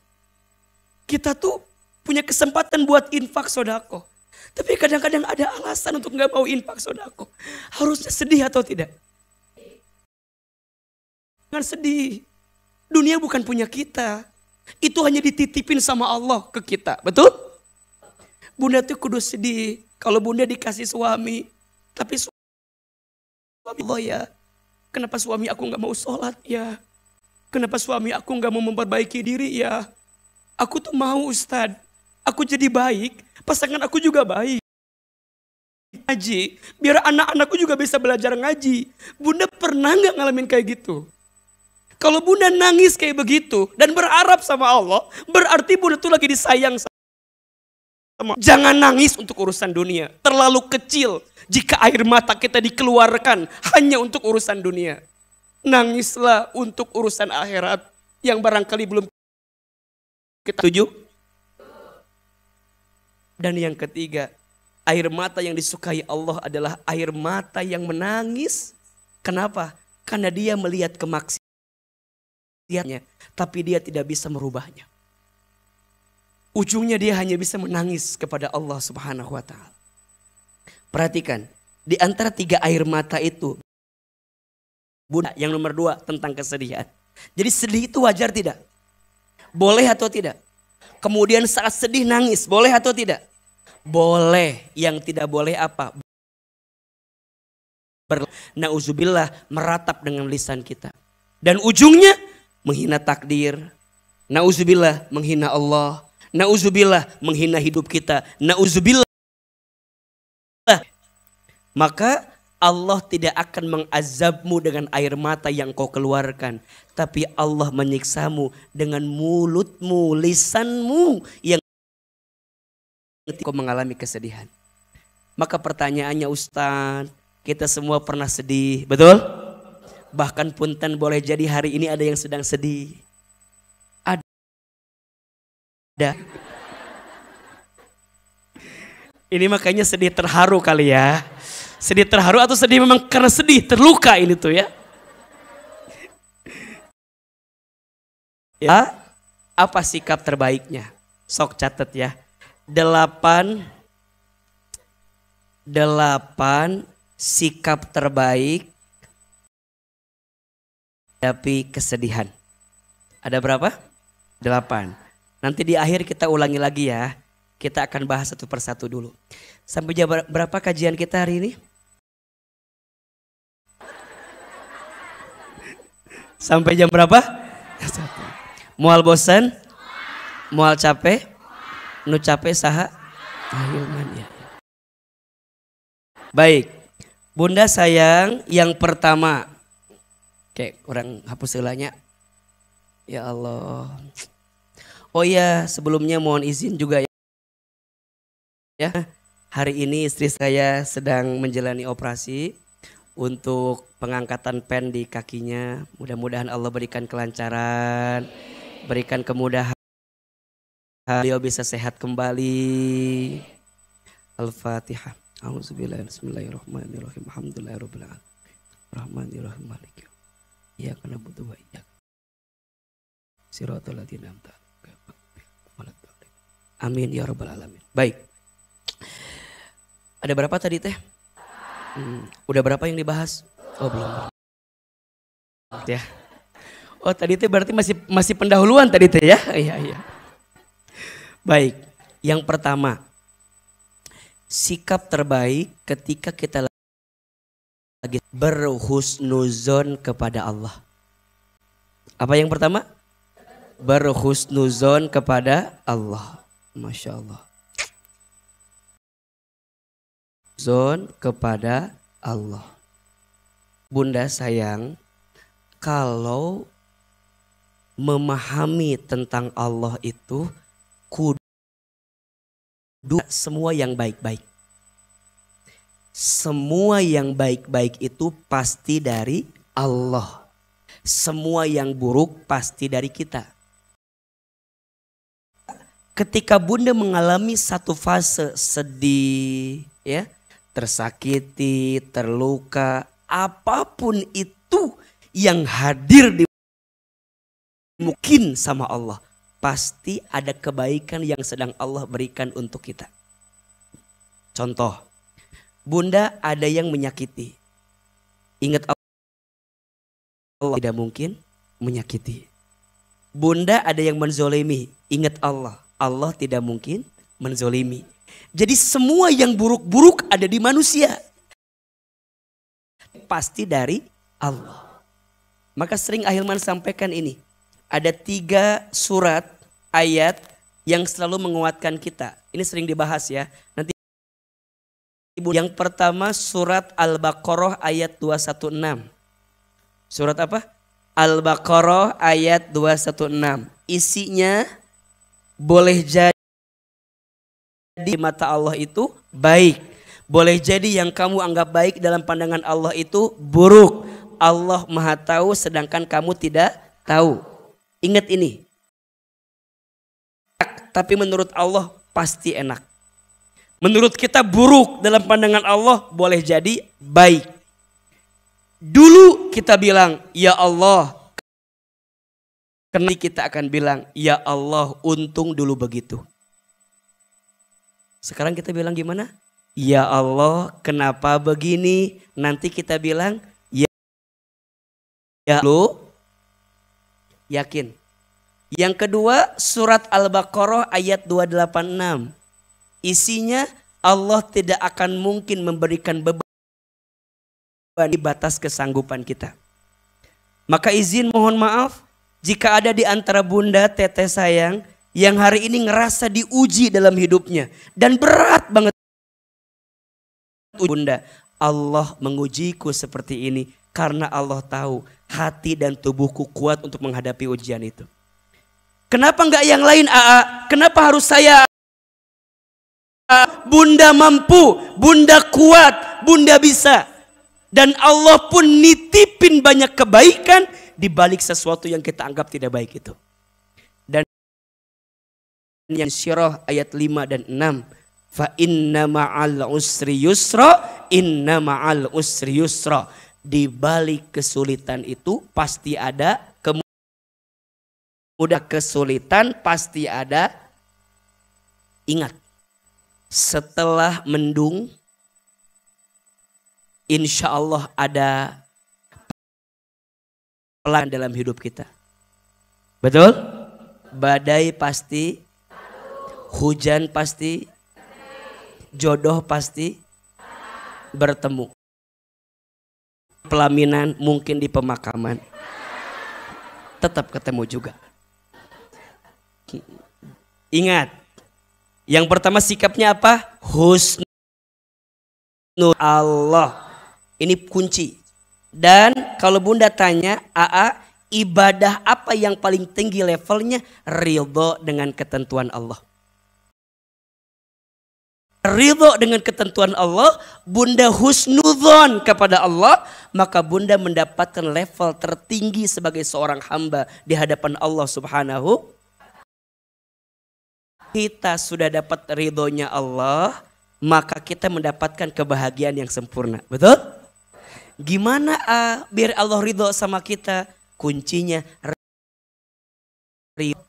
Kita tuh punya kesempatan buat infak sodako. Tapi kadang-kadang ada alasan untuk gak mau infak sodako. Harusnya sedih atau tidak? Jangan sedih. Dunia bukan punya kita. Itu hanya dititipin sama Allah ke kita. Betul? Bunda tuh kudu sedih. Kalau bunda dikasih suami. Tapi suami Allah ya. Kenapa suami aku gak mau sholat ya? Kenapa suami aku gak mau memperbaiki diri ya? Aku tuh mau Ustadz. Aku jadi baik. Pasangan aku juga baik. Ngaji. Biar anak-anakku juga bisa belajar ngaji. Bunda pernah gak ngalamin kayak gitu? Kalau bunda nangis kayak begitu dan berharap sama Allah, berarti bunda tuh lagi disayang sama. Jangan nangis untuk urusan dunia. Terlalu kecil jika air mata kita dikeluarkan hanya untuk urusan dunia. Nangislah untuk urusan akhirat yang barangkali belum kita tuju. Dan yang ketiga, air mata yang disukai Allah adalah air mata yang menangis. Kenapa? Karena dia melihat kemaksiatan. Tapi dia tidak bisa merubahnya. Ujungnya dia hanya bisa menangis kepada Allah Subhanahu wa ta'ala. Perhatikan, di antara 3 air mata itu, Bunda, yang nomor 2 tentang kesedihan. Jadi sedih itu wajar tidak? Boleh atau tidak? Kemudian saat sedih nangis, boleh atau tidak? Boleh. Yang tidak boleh apa? Nauzubillah, meratap dengan lisan kita. Dan ujungnya menghina takdir. Nauzubillah, menghina Allah. Nauzubillah, menghina hidup kita. Nauzubillah. Maka Allah tidak akan mengazabmu dengan air mata yang kau keluarkan. Tapi Allah menyiksamu dengan mulutmu, lisanmu yang kau mengalami kesedihan. Maka pertanyaannya Ustaz, kita semua pernah sedih, betul? Bahkan punten boleh jadi hari ini ada yang sedang sedih. Ada. Ini makanya sedih terharu kali ya. Sedih terharu atau sedih memang karena sedih, terluka ini tuh ya. Ya, apa sikap terbaiknya? Sok catat ya. 8 sikap terbaik menghadapi kesedihan. Ada berapa? 8. Nanti di akhir kita ulangi lagi ya. Kita akan bahas satu persatu dulu. Sampai jam berapa kajian kita hari ini? Sampai jam berapa? Mual bosan? Mual capek? Nu capek saha? Ahilman ya. Baik. Bunda sayang, yang pertama. Oke, orang hapus selanya. Ya Allah. Oh ya, sebelumnya mohon izin juga ya. Hari ini istri saya sedang menjalani operasi untuk pengangkatan pen di kakinya. Mudah-mudahan Allah berikan kelancaran, berikan kemudahan, beliau bisa sehat kembali. Al-Fatihah. A'udzubillahi bismillahirrahmanirrahim. Alhamdulillahirabbil alamin. Rahmanirrahim maliki. Iyyaka na'budu wa iyyaka siratal ladzina an'amta 'alaihim. Amin ya rabbal alamin. Baik. Ada berapa tadi teh? Udah berapa yang dibahas? Oh belum. Ya. Oh tadi teh berarti masih pendahuluan tadi teh ya? Iya. Baik. Yang pertama, sikap terbaik ketika kita lagi berhusnuzon kepada Allah. Apa yang pertama? Berhusnuzon kepada Allah. Masya Allah. Zon kepada Allah. Bunda sayang, kalau memahami tentang Allah itu kudu semua yang baik-baik. semua yang baik-baik itu pasti dari Allah. Semua yang buruk pasti dari kita. Ketika Bunda mengalami satu fase sedih, ya, tersakiti, terluka, apapun itu yang hadir di mungkin sama Allah, pasti ada kebaikan yang sedang Allah berikan untuk kita. Contoh, Bunda ada yang menyakiti. Ingat Allah tidak mungkin menyakiti. Bunda ada yang menzolimi. Ingat Allah. Allah tidak mungkin menzolimi. Jadi semua yang buruk-buruk ada di manusia. Pasti dari Allah. Maka sering Ahilman sampaikan ini. Ada 3 surat ayat yang selalu menguatkan kita. Ini sering dibahas ya. Nanti yang pertama surat Al-Baqarah ayat 216. Surat apa? Al-Baqarah ayat 216. Isinya boleh jadi di mata Allah itu baik. Boleh jadi yang kamu anggap baik dalam pandangan Allah itu buruk. Allah Maha tahu sedangkan kamu tidak tahu. Ingat ini. Tapi menurut Allah pasti enak. Menurut kita buruk, dalam pandangan Allah boleh jadi baik. Dulu kita bilang, ya Allah. Karena kita akan bilang, ya Allah untung dulu begitu. Sekarang kita bilang gimana? Ya Allah kenapa begini? Nanti kita bilang, ya lu yakin. Yang kedua surat Al-Baqarah ayat 286. Isinya Allah tidak akan mungkin memberikan beban di batas kesanggupan kita. Maka izin mohon maaf jika ada di antara Bunda teteh sayang yang hari ini ngerasa diuji dalam hidupnya dan berat banget. Bunda, Allah mengujiku seperti ini karena Allah tahu hati dan tubuhku kuat untuk menghadapi ujian itu. Kenapa enggak yang lain AA? Kenapa harus saya? Bunda mampu, Bunda kuat, Bunda bisa. Dan Allah pun nitipin banyak kebaikan di balik sesuatu yang kita anggap tidak baik itu. Dan yang Syirah ayat 5 dan 6. Fa inna ma'al usri yusra, inna ma'al usri yusra. Di balik kesulitan itu pasti ada kemudahan. Kesulitan pasti ada. Ingat, setelah mendung, insya Allah ada pelan dalam hidup kita. Betul? Badai pasti, hujan pasti, jodoh pasti bertemu. Pelaminan mungkin di pemakaman, tetap ketemu juga. Ingat, yang pertama sikapnya apa? Husnul Allah. Ini kunci. Dan kalau Bunda tanya, AA, ibadah apa yang paling tinggi levelnya? Ridho dengan ketentuan Allah. Ridho dengan ketentuan Allah, Bunda husnudzon kepada Allah, maka Bunda mendapatkan level tertinggi sebagai seorang hamba di hadapan Allah Subhanahu. Kita sudah dapat ridhonya Allah, maka kita mendapatkan kebahagiaan yang sempurna. Betul? Gimana biar Allah ridho sama kita? Kuncinya ridho.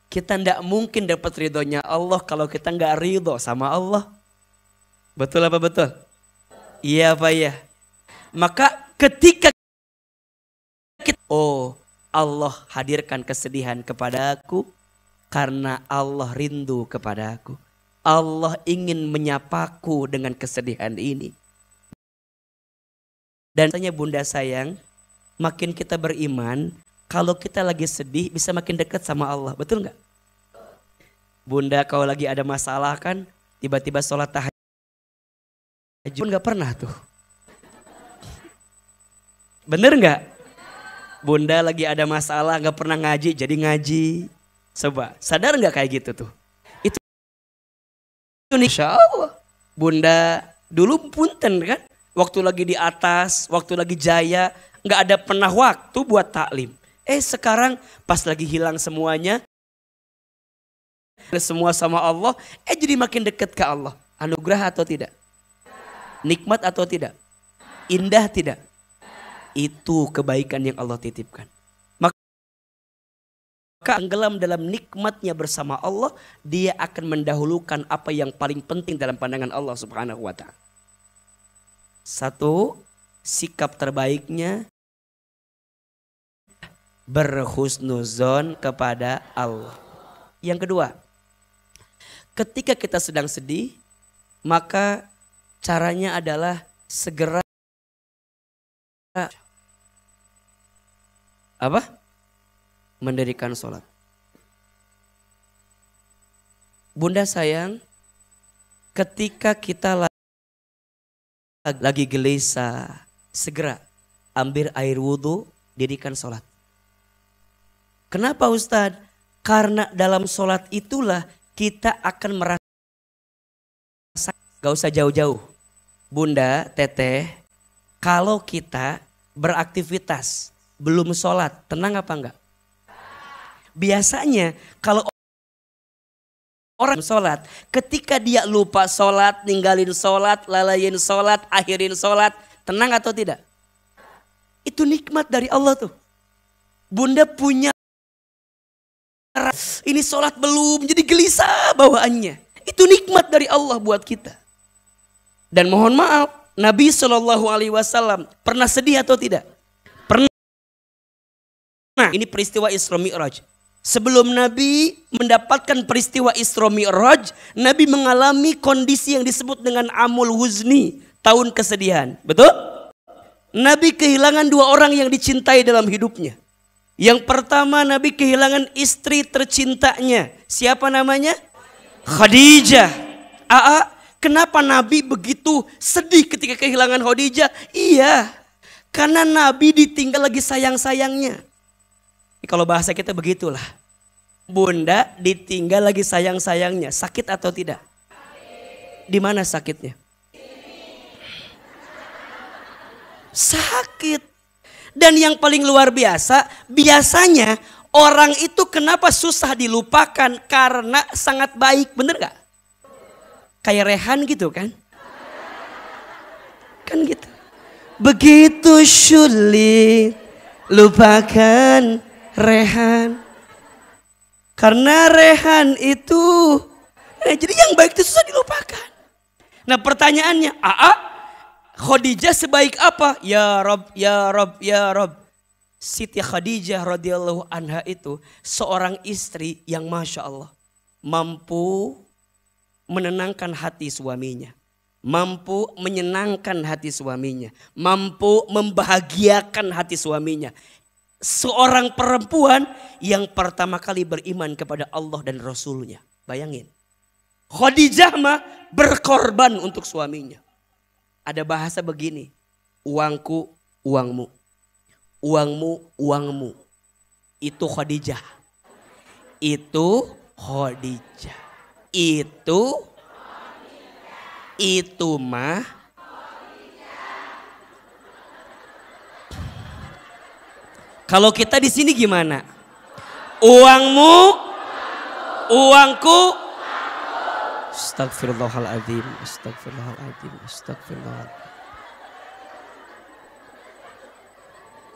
Kita tidak mungkin dapat ridhonya Allah kalau kita nggak ridho sama Allah. Betul apa betul? Iya apa ya? Maka ketika kita, oh Allah hadirkan kesedihan kepada aku karena Allah rindu kepada aku. Allah ingin menyapaku dengan kesedihan ini. Dan tanya Bunda sayang, makin kita beriman, kalau kita lagi sedih bisa makin dekat sama Allah, betul nggak? Bunda kalau lagi ada masalah kan, tiba-tiba sholat tahajud pun nggak pernah tuh. Bener nggak? Bunda lagi ada masalah nggak pernah ngaji, jadi ngaji. Coba, sadar nggak kayak gitu tuh? Itu Insya Allah. Bunda Dulu punten kan, waktu lagi di atas, waktu lagi jaya, nggak ada pernah waktu buat taklim. Sekarang pas lagi hilang semuanya, semua sama Allah, jadi makin dekat ke Allah. Anugerah atau tidak? Nikmat atau tidak? Indah tidak? Itu kebaikan yang Allah titipkan. Maka tenggelam dalam nikmatnya bersama Allah, dia akan mendahulukan apa yang paling penting dalam pandangan Allah Subhanahu wa ta'ala. Satu, sikap terbaiknya berhusnuzon kepada Allah. Yang kedua, ketika kita sedang sedih, maka caranya adalah segera mendirikan sholat. Bunda sayang, ketika kita lagi gelisah, segera ambil air wudhu, dirikan sholat. Kenapa Ustadz? Karena dalam sholat itulah kita akan merasa, gak usah jauh-jauh. Bunda, teteh, kalau kita beraktivitas belum sholat, tenang apa enggak? Biasanya kalau orang sholat, ketika dia lupa sholat, ninggalin sholat, lalayin sholat, akhirin sholat, tenang atau tidak? Itu nikmat dari Allah tuh. Bunda punya, ini sholat belum, jadi gelisah bawaannya. Itu nikmat dari Allah buat kita. Dan mohon maaf, Nabi SAW pernah sedih atau tidak? Pernah. Nah, ini peristiwa Isra Mi'raj. Sebelum Nabi mendapatkan peristiwa Isra Mi'raj, Nabi mengalami kondisi yang disebut dengan amul huzni, tahun kesedihan. Betul? Nabi kehilangan dua orang yang dicintai dalam hidupnya. Yang pertama, Nabi kehilangan istri tercintanya. Siapa namanya? Khadijah. Kenapa Nabi begitu sedih ketika kehilangan Khadijah? Iya, karena Nabi ditinggal lagi sayang-sayangnya. Kalau bahasa kita begitulah. Bunda ditinggal lagi sayang-sayangnya. Sakit atau tidak? Di mana sakitnya? Sakit. Dan yang paling luar biasa, biasanya orang itu kenapa susah dilupakan? Karena sangat baik, bener gak? Kayak Rehan gitu kan? Kan gitu. Begitu sulit lupakan Rehan. Karena Rehan itu, jadi yang baik itu susah dilupakan. Nah pertanyaannya, Khadijah sebaik apa? Ya Rob, ya Rob, ya Rob. Siti Khadijah radhiyallahu anha itu seorang istri yang Masya Allah mampu menenangkan hati suaminya, mampu menyenangkan hati suaminya, mampu membahagiakan hati suaminya. Seorang perempuan yang pertama kali beriman kepada Allah dan Rasulnya. Bayangin, Khadijah mah berkorban untuk suaminya. Ada bahasa begini, uangku, uangmu, uangmu, uangmu. Itu Khadijah. Itu Khadijah. Itu mah kalau kita di sini gimana? Uangmu, uangku. Astagfirullahaladzim, astagfirullahaladzim, astagfirullahaladzim.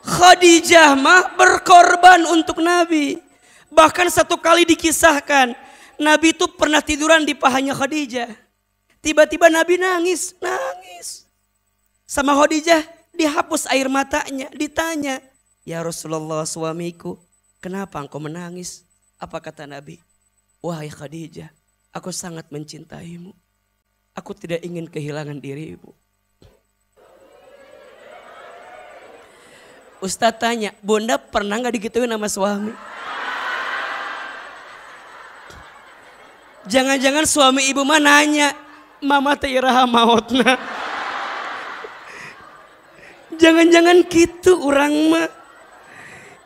Khadijah mah berkorban untuk Nabi. Bahkan satu kali dikisahkan, Nabi itu pernah tiduran di pahanya Khadijah. Tiba-tiba Nabi nangis. Sama Khadijah dihapus air matanya, ditanya, "Ya Rasulullah suamiku, kenapa engkau menangis?" Apa kata Nabi? "Wahai Khadijah, aku sangat mencintaimu. Aku tidak ingin kehilangan dirimu." Ustadz tanya, Bunda pernah gak digituin sama suami? Jangan-jangan suami ibu mah nanya, "Mama teh iraha mautna." Jangan-jangan gitu orang mah.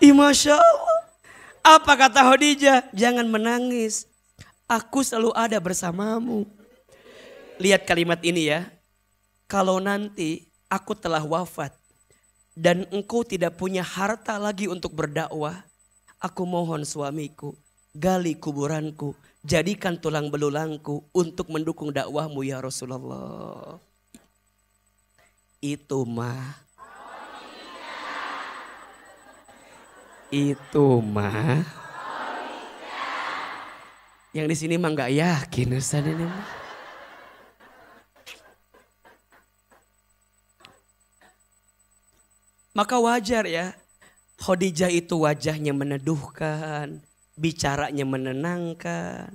Masya Allah. Apa kata Khadijah? "Jangan menangis. Aku selalu ada bersamamu." Lihat kalimat ini ya. kalau nanti aku telah wafat dan engkau tidak punya harta lagi untuk berdakwah, aku mohon suamiku, gali kuburanku, jadikan tulang belulangku untuk mendukung dakwahmu ya Rasulullah. Itu mah. Yang di sini mah nggak yakin Ustaz ini mah. Maka wajar ya, Khadijah itu wajahnya meneduhkan, bicaranya menenangkan.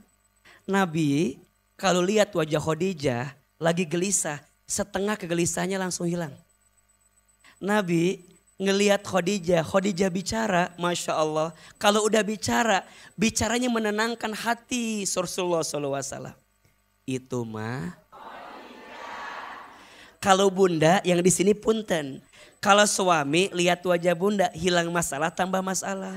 Nabi kalau lihat wajah Khadijah lagi gelisah, setengah kegelisahannya langsung hilang. Nabi ngelihat Khadijah bicara, Masya Allah. Kalau udah bicara, bicaranya menenangkan hati Rasulullah SAW. Itu mah. Kalau bunda yang di sini punten. Kalau suami lihat wajah bunda, hilang masalah tambah masalah.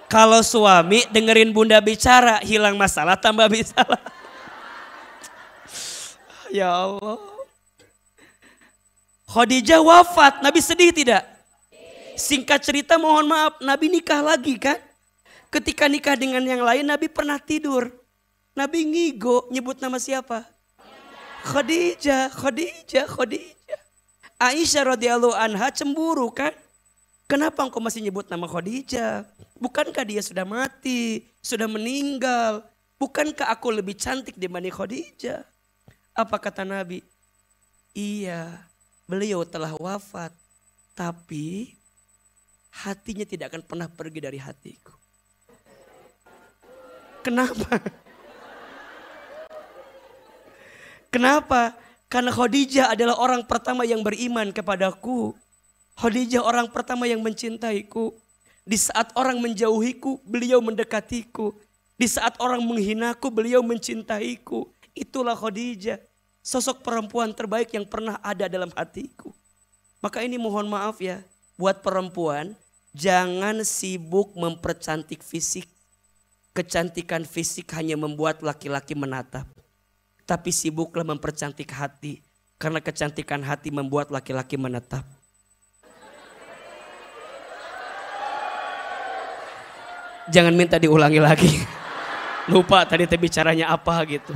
Kalau suami dengerin bunda bicara, hilang masalah tambah masalah. Ya Allah. Khadijah wafat, Nabi sedih tidak? Singkat cerita mohon maaf, Nabi nikah lagi kan? Ketika nikah dengan yang lain Nabi pernah tidur. Nabi ngigo nyebut nama siapa? Khadijah. Aisyah radhiyallahu anha cemburu kan? Kenapa engkau masih nyebut nama Khadijah? Bukankah dia sudah mati, sudah meninggal? Bukankah aku lebih cantik dibanding Khadijah? Apa kata Nabi? Iya, beliau telah wafat, tapi hatinya tidak akan pernah pergi dari hatiku. Kenapa? Kenapa? Karena Khadijah adalah orang pertama yang beriman kepadaku. Khadijah orang pertama yang mencintaiku. Di saat orang menjauhiku, beliau mendekatiku. Di saat orang menghinaku, beliau mencintaiku. Itulah Khadijah. Sosok perempuan terbaik yang pernah ada dalam hatiku. Maka ini mohon maaf ya. Buat perempuan, jangan sibuk mempercantik fisik. Kecantikan fisik hanya membuat laki-laki menatap. Tapi sibuklah mempercantik hati. Karena kecantikan hati membuat laki-laki menetap. Jangan minta diulangi lagi. Lupa tadi bicaranya apa gitu.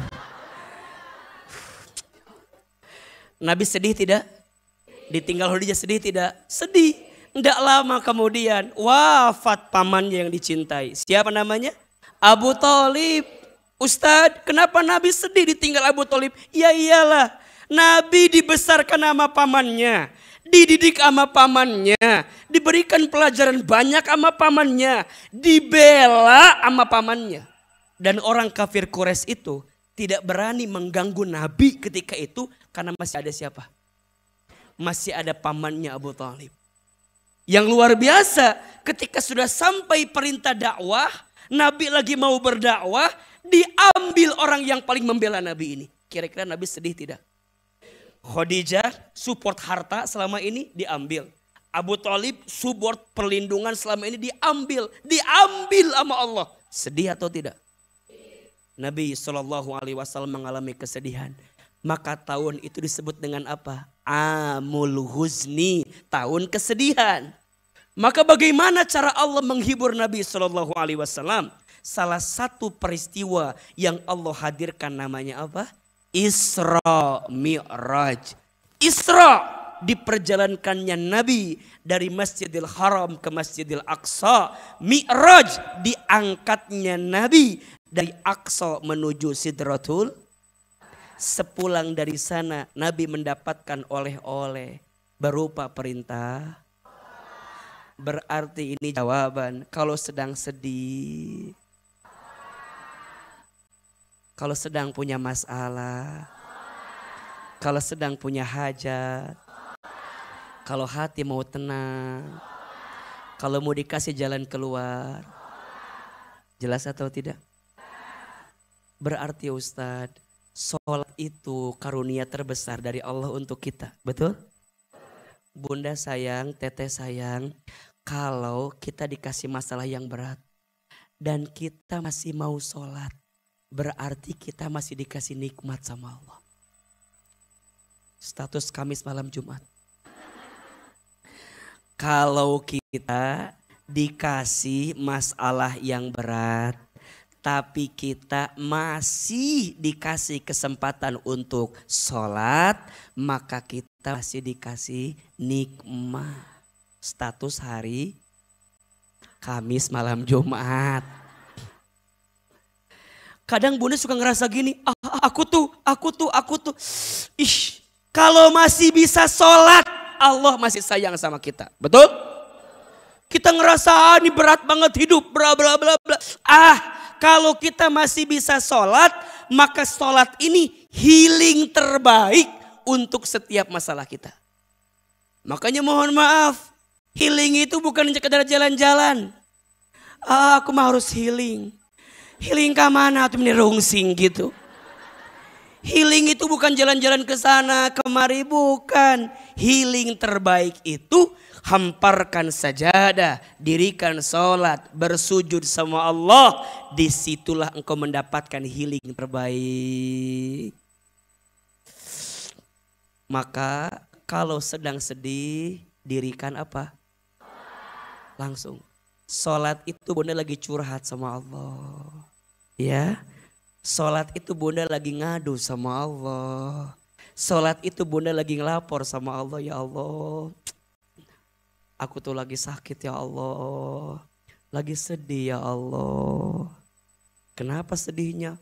Nabi sedih tidak? Ditinggal Khadijah sedih tidak? Sedih. Tidak lama kemudian wafat pamannya yang dicintai. Siapa namanya? Abu Thalib. Ustadz, kenapa Nabi sedih ditinggal Abu Thalib? Ya iyalah, Nabi dibesarkan sama pamannya, dididik sama pamannya, diberikan pelajaran banyak sama pamannya, dibela sama pamannya. Dan orang kafir Quraisy itu tidak berani mengganggu Nabi ketika itu karena masih ada siapa? Masih ada pamannya Abu Thalib. Yang luar biasa, ketika sudah sampai perintah dakwah, Nabi lagi mau berdakwah, diambil orang yang paling membela Nabi ini. Kira-kira Nabi sedih tidak? Khadijah support harta selama ini diambil. Abu Thalib support perlindungan selama ini diambil. Diambil sama Allah. Sedih atau tidak? Nabi SAW mengalami kesedihan. Maka tahun itu disebut dengan apa? Amul Huzni. Tahun kesedihan. Maka bagaimana cara Allah menghibur Nabi SAW? Salah satu peristiwa yang Allah hadirkan namanya apa? Isra Mi'raj. Isra diperjalankannya Nabi dari Masjidil Haram ke Masjidil Aqsa. Mi'raj diangkatnya Nabi dari Aqsa menuju Sidratul. Sepulang dari sana Nabi mendapatkan oleh-oleh berupa perintah. Berarti ini jawaban kalau sedang sedih. Kalau sedang punya masalah, kalau sedang punya hajat, kalau hati mau tenang, kalau mau dikasih jalan keluar. Jelas atau tidak? Berarti Ustadz, sholat itu karunia terbesar dari Allah untuk kita. Betul? Bunda sayang, teteh sayang, kalau kita dikasih masalah yang berat dan kita masih mau sholat. berarti kita masih dikasih nikmat sama Allah. Status Kamis malam Jumat. Kalau kita dikasih masalah yang berat, tapi kita masih dikasih kesempatan untuk sholat, maka kita masih dikasih nikmat. Status hari Kamis malam Jumat. Kadang Bunda suka ngerasa gini, aku tuh. Ih, kalau masih bisa sholat, Allah masih sayang sama kita. Betul? Kita ngerasa ini berat banget hidup, bla bla bla bla. Kalau kita masih bisa sholat, maka sholat ini healing terbaik untuk setiap masalah kita. Makanya mohon maaf, healing itu bukan sekedar jalan-jalan. Aku mah harus healing. Healing ke mana? Tuh rungsing gitu. Healing itu bukan jalan-jalan ke sana kemari, bukan. Healing terbaik itu hamparkan sajadah, dirikan sholat, bersujud sama Allah. Disitulah engkau mendapatkan healing terbaik. Maka kalau sedang sedih, dirikan apa? Langsung. Sholat itu Bunda lagi curhat sama Allah. Ya. Sholat itu Bunda lagi ngadu sama Allah. Sholat itu Bunda lagi ngelapor sama Allah. Ya Allah, aku tuh lagi sakit ya Allah. Lagi sedih ya Allah. Kenapa sedihnya?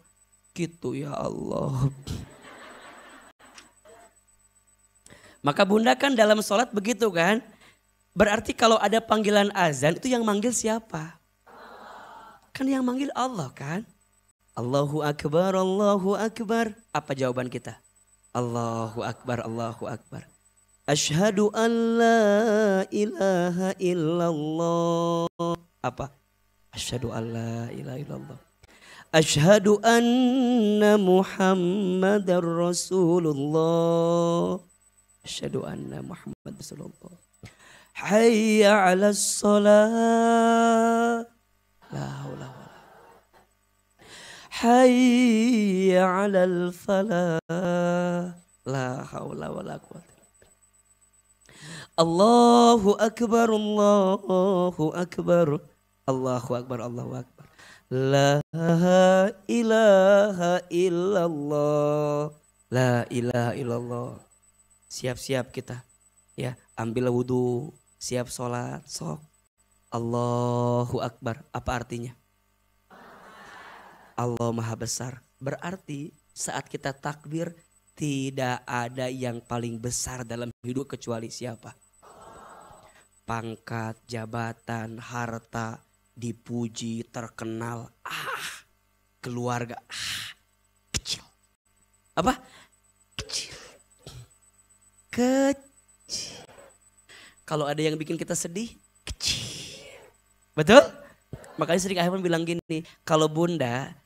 Gitu ya Allah. Maka Bunda kan dalam sholat begitu kan? Berarti kalau ada panggilan azan itu yang manggil siapa? Kan yang manggil Allah kan? Allahu Akbar, Allahu Akbar. Apa jawaban kita? Allahu Akbar, Allahu Akbar. Asyhadu an la ilaha illallah. Apa? Asyhadu an la ilaha illallah. Asyhadu anna Muhammadar Rasulullah. Asyhadu anna Muhammad Rasulullah. Hayya 'alas shalah. La haula wala. Hayya 'alal falah. La haula wala quwwata. Allahu akbar, Allahu akbar. Allahu akbar, Allahu akbar. La ilaha illallah. La ilaha illallah. Siap-siap kita. Ya, ambil wudu, siap sholat, sok. Allahu Akbar. Apa artinya? Allah Maha Besar. Berarti saat kita takbir, tidak ada yang paling besar dalam hidup kecuali siapa? Pangkat, jabatan, harta, dipuji, terkenal, keluarga, kecil. Apa? Kecil. Kalau ada yang bikin kita sedih, kecil. Betul? Makanya sering Ahilman bilang gini, kalau Bunda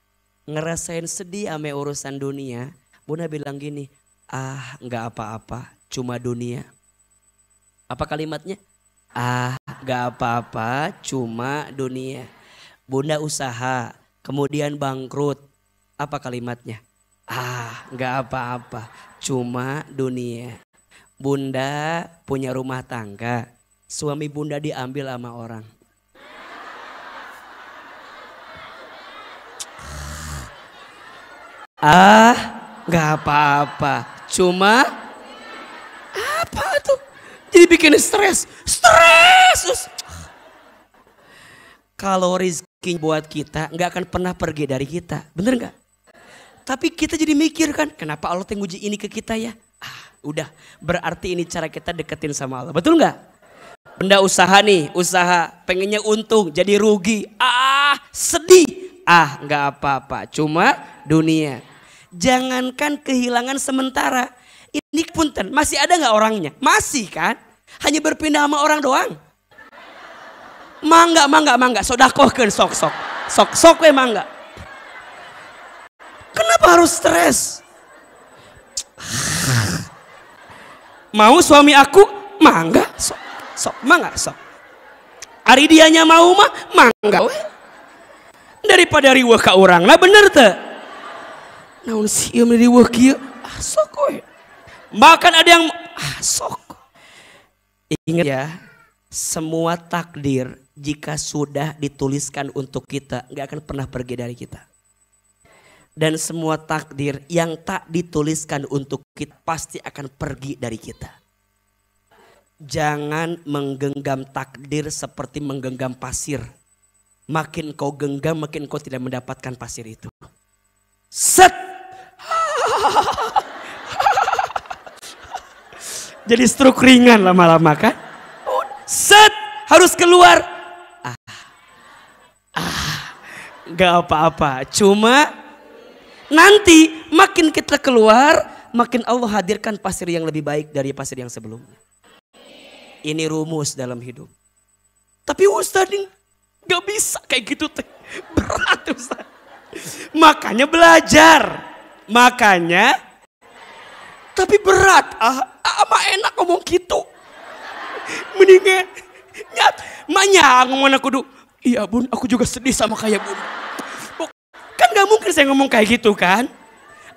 ngerasain sedih ame urusan dunia, Bunda bilang gini, nggak apa-apa, cuma dunia. Apa kalimatnya? Nggak apa-apa, cuma dunia. Bunda usaha, kemudian bangkrut. Apa kalimatnya? Nggak apa-apa, cuma dunia. Bunda punya rumah tangga, suami Bunda diambil sama orang. Nggak apa-apa, cuma apa tuh? Jadi bikin stres. Kalau rezeki buat kita nggak akan pernah pergi dari kita, bener nggak? Tapi kita jadi mikir kan, kenapa Allah nguji ini ke kita ya? Udah, berarti ini cara kita deketin sama Allah. Betul nggak? Benda usaha nih, usaha pengennya untung jadi rugi. Sedih. Nggak apa-apa, cuma dunia. Jangankan kehilangan sementara. Ini punten, masih ada nggak orangnya? Masih kan? Hanya berpindah sama orang doang. Mangga. Sodakohkeun sok we mangga. Kenapa harus stres? Mau suami aku mangga sok. Ari dianya mau mah mangga we. Daripada riweuh ka urang. Nah bener teh. Naon sih ieu meriweuh kieu? Sok we. Bahkan ada yang sok. Ingat ya, semua takdir jika sudah dituliskan untuk kita nggak akan pernah pergi dari kita. Dan semua takdir yang tak dituliskan untuk kita pasti akan pergi dari kita. Jangan menggenggam takdir seperti menggenggam pasir. Makin kau genggam, makin kau tidak mendapatkan pasir itu. Set! Jadi stroke ringan lama-lama kan? Set! Harus keluar. Gak apa-apa. Cuma nanti makin kita keluar, makin Allah hadirkan pasir yang lebih baik dari pasir yang sebelumnya. Ini rumus dalam hidup. Tapi Ustaz gak bisa kayak gitu teh. Berat Ustaz. Makanya belajar. Makanya. Tapi berat. Mah enak ngomong gitu. Mendingan. Maknya ngomong aku dulu. Iya bun, aku juga sedih sama kayak bun. Kan gak mungkin saya ngomong kayak gitu kan.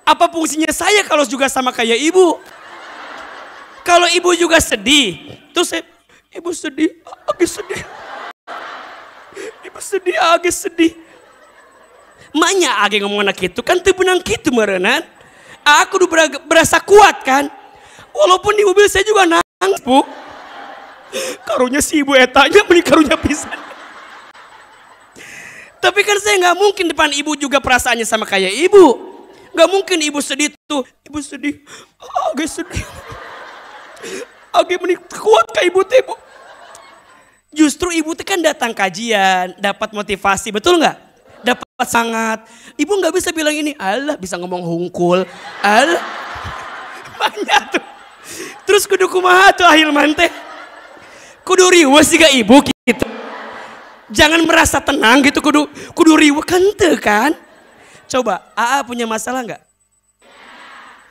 Apa fungsinya saya kalau juga sama kayak ibu? Kalau ibu juga sedih. Terus saya, ibu sedih, agak sedih. Ibu sedih, agak sedih. Maknya agak ngomong anak itu kan tebenang gitu merenan. Aku udah berasa kuat kan. Walaupun di mobil saya juga nangis bu. Karunya si ibu etanya mending karunya pisan. Tapi kan saya nggak mungkin depan ibu juga perasaannya sama kayak ibu. Nggak mungkin ibu sedih tuh. Ibu sedih, agak sedih. Agak mending kuat kayak ibu teh bu. Justru ibu teh kan datang kajian, dapat motivasi, betul nggak? Dapat sangat. Ibu nggak bisa bilang ini, Allah bisa ngomong hungkul, Allah banyak tuh. Terus kudu kumaha tuh ahilman teh? Kudu riweuh siga ibu gitu. Jangan merasa tenang gitu, kudu riweuh kan teu kan? Coba, Aa punya masalah nggak?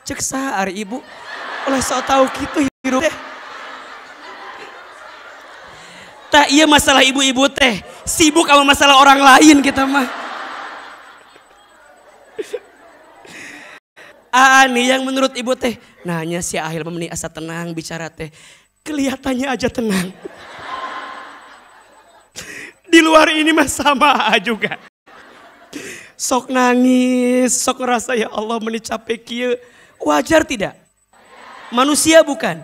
Cek saar ibu, oleh sok tahu gitu hirup teh. Tak iya masalah ibu-ibu teh, sibuk sama masalah orang lain kita mah. Nih yang menurut ibu teh, nanya si Ahil memeni asa tenang bicara teh, kelihatannya aja tenang. Di luar ini mah sama juga. Sok nangis, sok ngerasa ya Allah meni capek kieu. Wajar tidak? Manusia bukan?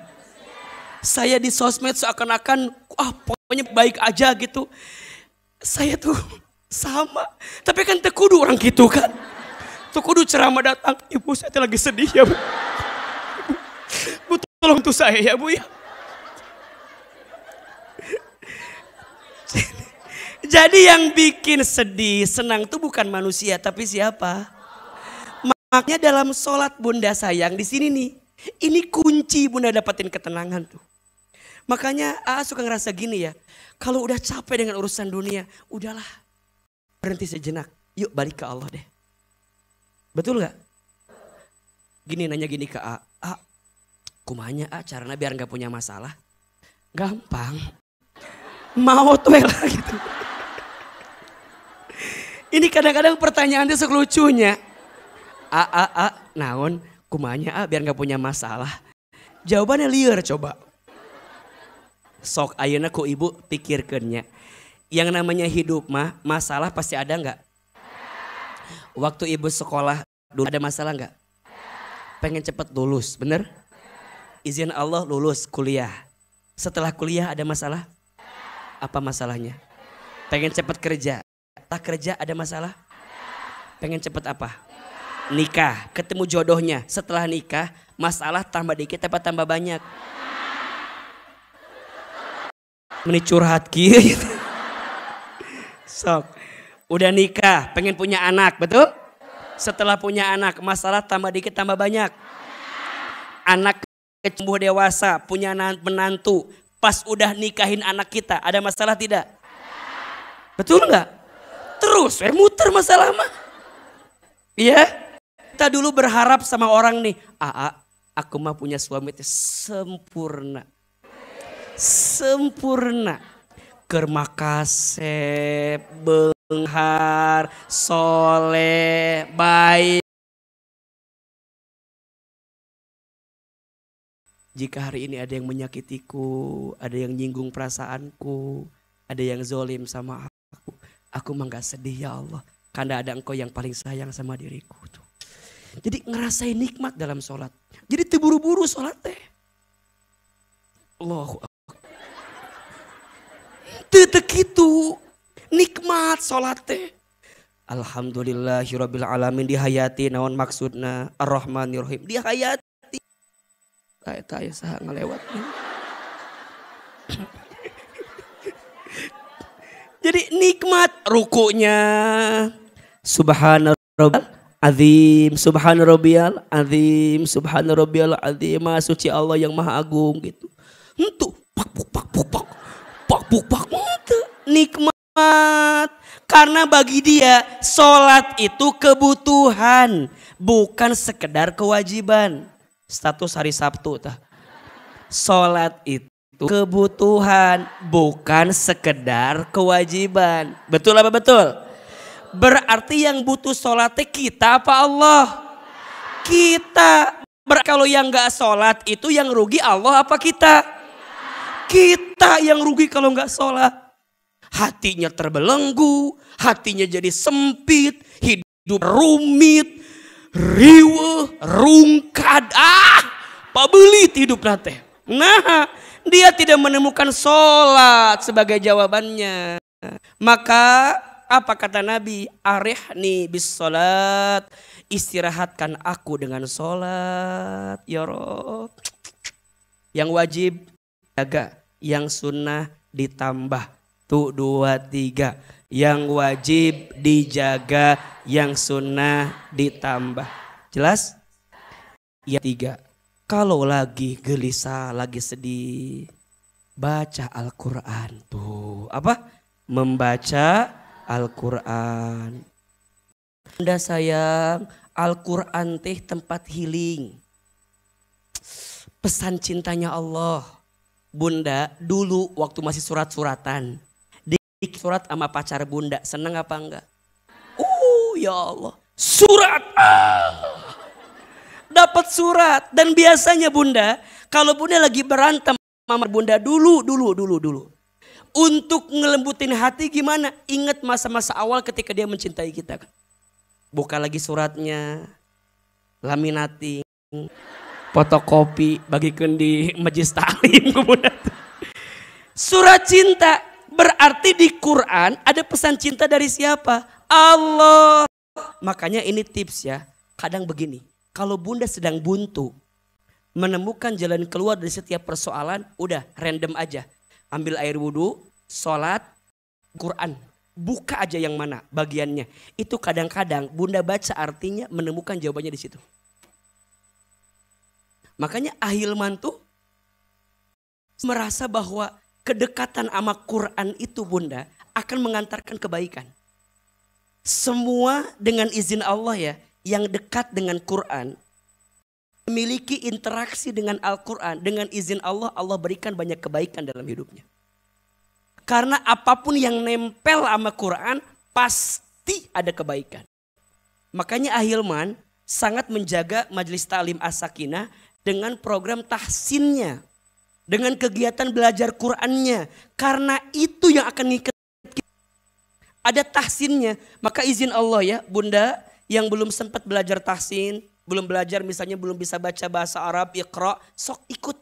Saya di sosmed seakan-akan pokoknya baik aja gitu. Saya tuh sama. Tapi kan teu kudu orang gitu kan. Tuh kudu ceramah datang. Ibu saya lagi sedih ya bu. Bu tolong tuh saya ya bu ya. Jadi yang bikin sedih, senang tuh bukan manusia tapi siapa? Makanya dalam sholat bunda sayang di sini nih. Ini kunci bunda dapatin ketenangan tuh. Makanya suka ngerasa gini ya. Kalau udah capek dengan urusan dunia, udahlah berhenti sejenak. Yuk balik ke Allah deh. Betul gak? Gini nanya gini ke kumanya caranya biar gak punya masalah. Gampang. Mau tuh lah gitu. Ini kadang-kadang pertanyaannya sok lucunya. Naon kumanya biar gak punya masalah. Jawabannya liar coba. Sok ayeuna ku ibu pikirkeunnya. Yang namanya hidup mah masalah pasti ada nggak? Waktu ibu sekolah dulu ada masalah nggak? Pengen cepet lulus, bener? Izin Allah lulus kuliah. Setelah kuliah ada masalah? Apa masalahnya? Pengen cepet kerja. Tak kerja ada masalah? Pengen cepet apa? Nikah, ketemu jodohnya. Setelah nikah masalah tambah dikit apa tambah banyak? Meni curhat gitu. Sok. Udah nikah, pengen punya anak, betul? Setelah punya anak, masalah tambah dikit tambah banyak. Anak kecembuh dewasa, punya menantu. Pas udah nikahin anak kita, ada masalah tidak? Betul nggak? Terus, muter masalah mah. Iya? Kita dulu berharap sama orang nih. Aku mah punya suami sempurna. Sempurna. Kermakasep, benghar, soleh, baik. Jika hari ini ada yang menyakitiku, ada yang nyinggung perasaanku, ada yang zolim sama aku mah gak sedih ya Allah. Karena ada Engkau yang paling sayang sama diriku. Tuh. Jadi ngerasain nikmat dalam sholat. Jadi terburu-buru sholat teh. Allahu Akbar. Tetek itu nikmat sholat teh. Alhamdulillahirabbil alamin dihayati naon maksudna Ar-Rahmanir-Rahim dihayati. Taya saha ngalewatnya. Jadi nikmat rukunya. Subhana rabbiyal azim, subhana rabbiyal azim, subhana rabbiyal azim. Maha suci Allah yang maha agung gitu. Entu pak nikmat. Karena bagi dia sholat itu kebutuhan, bukan sekedar kewajiban. Status hari Sabtu tah. Sholat itu kebutuhan, bukan sekedar kewajiban. Betul apa betul? Berarti yang butuh sholatnya kita apa Allah? Kita. Kalau yang gak sholat itu yang rugi Allah apa kita? Kita yang rugi kalau gak sholat. Hatinya terbelenggu, hatinya jadi sempit, hidup rumit, riweuh, rungkad, pabelit hidup nate. Nah, dia tidak menemukan sholat sebagai jawabannya. Maka apa kata Nabi? Arihni bis sholat, istirahatkan aku dengan sholat. Ya Rob. Yang wajib jaga, yang sunnah ditambah. Tuh 2, 3. Yang wajib dijaga, yang sunnah ditambah. Jelas? Yang 3. Kalau lagi gelisah, lagi sedih, baca Al-Quran. Tuh, apa? Membaca Al-Quran. Bunda sayang, Al-Quran teh tempat healing. Pesan cintanya Allah. Bunda, dulu waktu masih surat-suratan, surat sama pacar bunda, seneng apa enggak? Ya Allah, surat. Dapat surat. Dan biasanya bunda, kalau bunda lagi berantem sama bunda dulu. Untuk ngelembutin hati gimana? Ingat masa-masa awal ketika dia mencintai kita. Buka lagi suratnya, laminating, fotokopi, bagikan di majelis taklim. Surat cinta. Berarti di Quran ada pesan cinta dari siapa? Allah. Makanya ini tips ya. Kadang begini. Kalau bunda sedang buntu. Menemukan jalan keluar dari setiap persoalan. Udah random aja. Ambil air wudhu. Sholat. Quran. Buka aja yang mana bagiannya. Itu kadang-kadang bunda baca artinya menemukan jawabannya di situ. Makanya Ahilman tuh merasa bahwa kedekatan sama Quran itu bunda akan mengantarkan kebaikan. Semua dengan izin Allah ya, yang dekat dengan Quran memiliki interaksi dengan Al-Quran. Dengan izin Allah, Allah berikan banyak kebaikan dalam hidupnya. Karena apapun yang nempel sama Quran pasti ada kebaikan. Makanya Ahilman sangat menjaga Majelis Ta'lim As-Sakinah dengan program tahsinnya. Dengan kegiatan belajar Qur'annya. Karena itu yang akan ngikat kita. Ada tahsinnya. Maka izin Allah ya bunda yang belum sempat belajar tahsin. Belum belajar misalnya belum bisa baca bahasa Arab. Iqra. Sok ikut.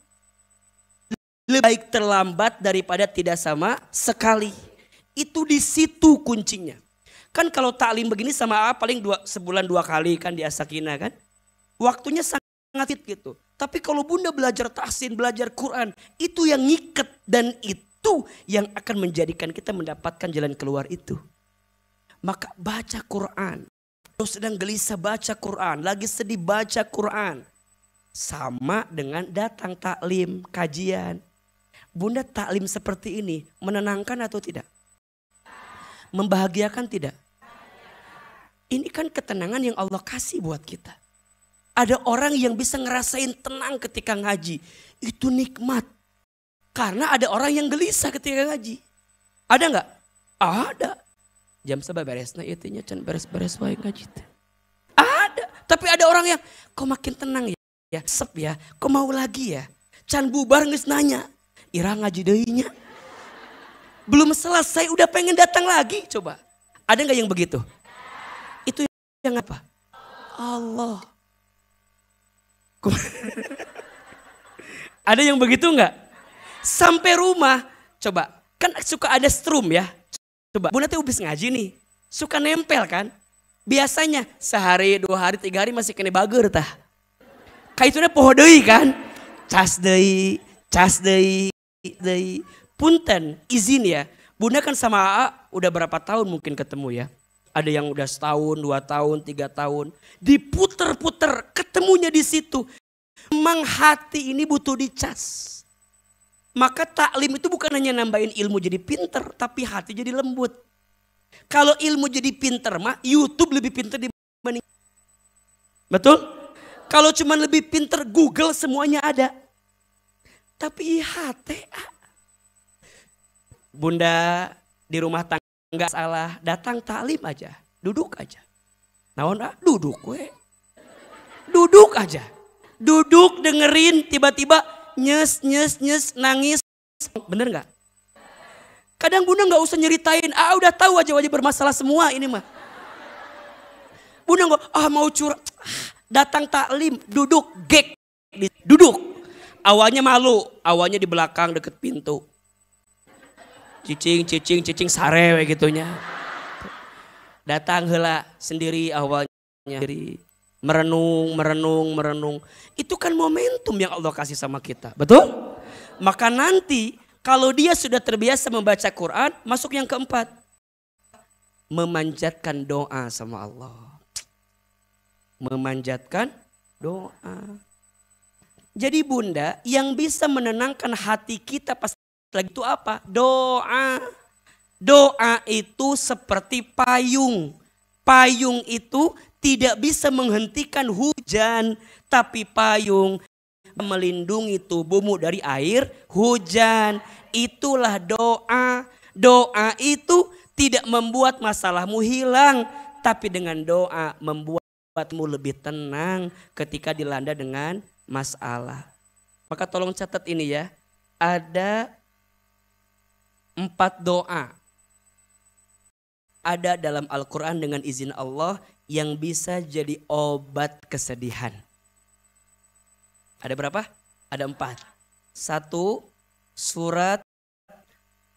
Lebih baik terlambat daripada tidak sama sekali. Itu di situ kuncinya. Kan kalau taklim begini sama paling sebulan 2 kali kan di As-Sakinah kan. Waktunya sangat gitu. Tapi kalau bunda belajar tahsin, belajar Quran, itu yang ngiket dan itu yang akan menjadikan kita mendapatkan jalan keluar itu. Maka baca Quran. Kalau sedang gelisah baca Quran, lagi sedih baca Quran. Sama dengan datang taklim, kajian. Bunda taklim seperti ini menenangkan atau tidak? Membahagiakan tidak? Ini kan ketenangan yang Allah kasih buat kita. Ada orang yang bisa ngerasain tenang ketika ngaji. Itu nikmat. Karena ada orang yang gelisah ketika ngaji. Ada enggak? Ada. Jam sabab beresna itunya can beres-beres wae ngaji. Ada. Tapi ada orang yang kok makin tenang ya. Sep ya. Kok mau lagi ya. Can bubar geus nanya, ira ngaji deui nya. Belum selesai udah pengen datang lagi, coba. Ada nggak yang begitu? Itu yang apa? Allah. Ada yang begitu nggak? Sampai rumah, coba. Kan suka ada strum ya. Coba, Bunda teh habis ngaji nih. Suka nempel kan? Biasanya sehari, 2 hari, 3 hari masih kena bager tah. Kaituna poho deui kan? Cas deui, deui. Punten, izin ya. Bunda kan sama AA udah berapa tahun mungkin ketemu ya. Ada yang udah setahun, 2 tahun, 3 tahun. Diputer-puter, ketemunya di situ. Memang hati ini butuh dicas. Maka taklim itu bukan hanya nambahin ilmu jadi pinter, tapi hati jadi lembut. Kalau ilmu jadi pinter mah YouTube lebih pinter dibanding. Betul? Kalau cuma lebih pinter Google semuanya ada. Tapi hati. Bunda di rumah tangga salah, datang taklim aja, duduk aja. Naon duduk we. Duduk aja. Duduk dengerin tiba-tiba nyes nangis. Bener gak? Kadang Bunda gak usah nyeritain, udah tahu aja wajah bermasalah semua ini mah. Bunda gak, mau curhat. Datang taklim, duduk, gek. Duduk. Awalnya malu, awalnya di belakang deket pintu. Cicing, sarewe gitunya. Datang heula sendiri awalnya. Merenung. Itu kan momentum yang Allah kasih sama kita. Betul? Maka nanti kalau dia sudah terbiasa membaca Quran, masuk yang keempat. Memanjatkan doa sama Allah. Memanjatkan doa. Jadi Bunda, yang bisa menenangkan hati kita pas lagi itu apa? Doa. Doa itu seperti payung. Payung itu tidak bisa menghentikan hujan, tapi payung melindungi tubuhmu dari air hujan. Itulah doa. Doa itu tidak membuat masalahmu hilang, tapi dengan doa membuatmu lebih tenang ketika dilanda dengan masalah. Maka tolong catat ini ya. Ada 4 doa. Ada dalam Al-Quran dengan izin Allah yang bisa jadi obat kesedihan. Ada berapa? Ada 4. 1, surat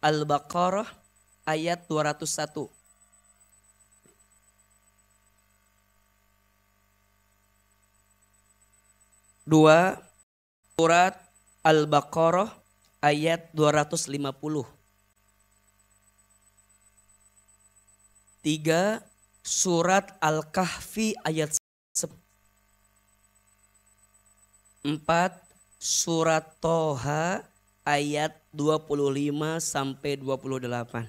Al-Baqarah ayat 201. 2, surat Al-Baqarah ayat 250. 3, surat Al-Kahfi ayat 10. 4, surat Toha ayat 25 sampai 28.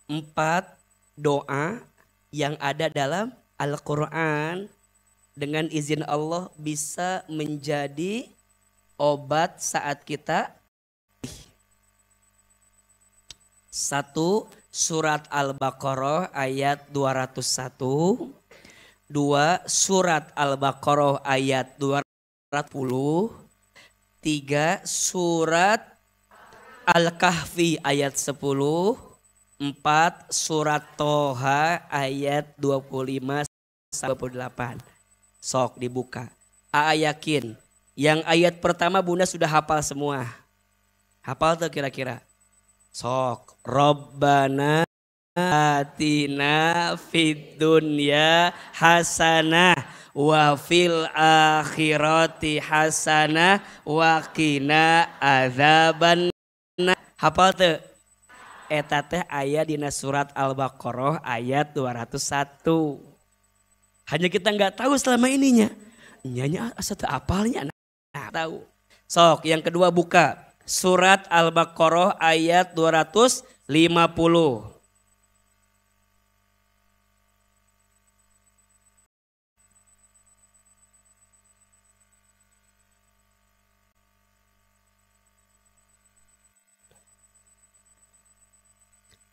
4 doa yang ada dalam Al-Quran dengan izin Allah bisa menjadi obat saat kita. 1, surat Al-Baqarah ayat 201. 2, surat Al-Baqarah ayat 210. 3, surat Al-Kahfi ayat 10. 4, surat Toha ayat 25 sampai 28. Sok dibuka. Yakin yang ayat pertama Bunda sudah hafal semua. Hafal tuh kira-kira? Sok. Rabbana atina fid dunya hasanah wa fil akhirati hasanah wa qina adzabannar. Hafal tuh? Eta teh aya dina surat Al-Baqarah ayat 201. Hanya kita nggak tahu selama ininya. Nyanya asa teu apalnya nah, tahu. Sok, yang kedua buka surat Al-Baqarah ayat 250.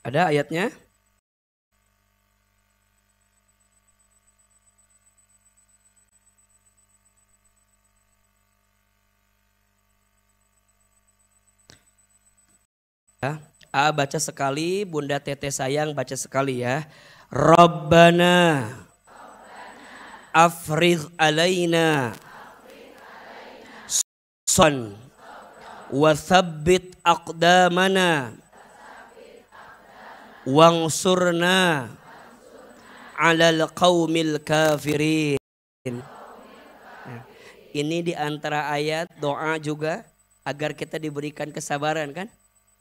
Ada ayatnya? Baca sekali, Bunda Teteh sayang baca sekali ya. Rabbana afrigh alaina son wa thabbit aqdamana wangsurna alal qaumil kafirin. Ini di antara ayat doa juga agar kita diberikan kesabaran kan.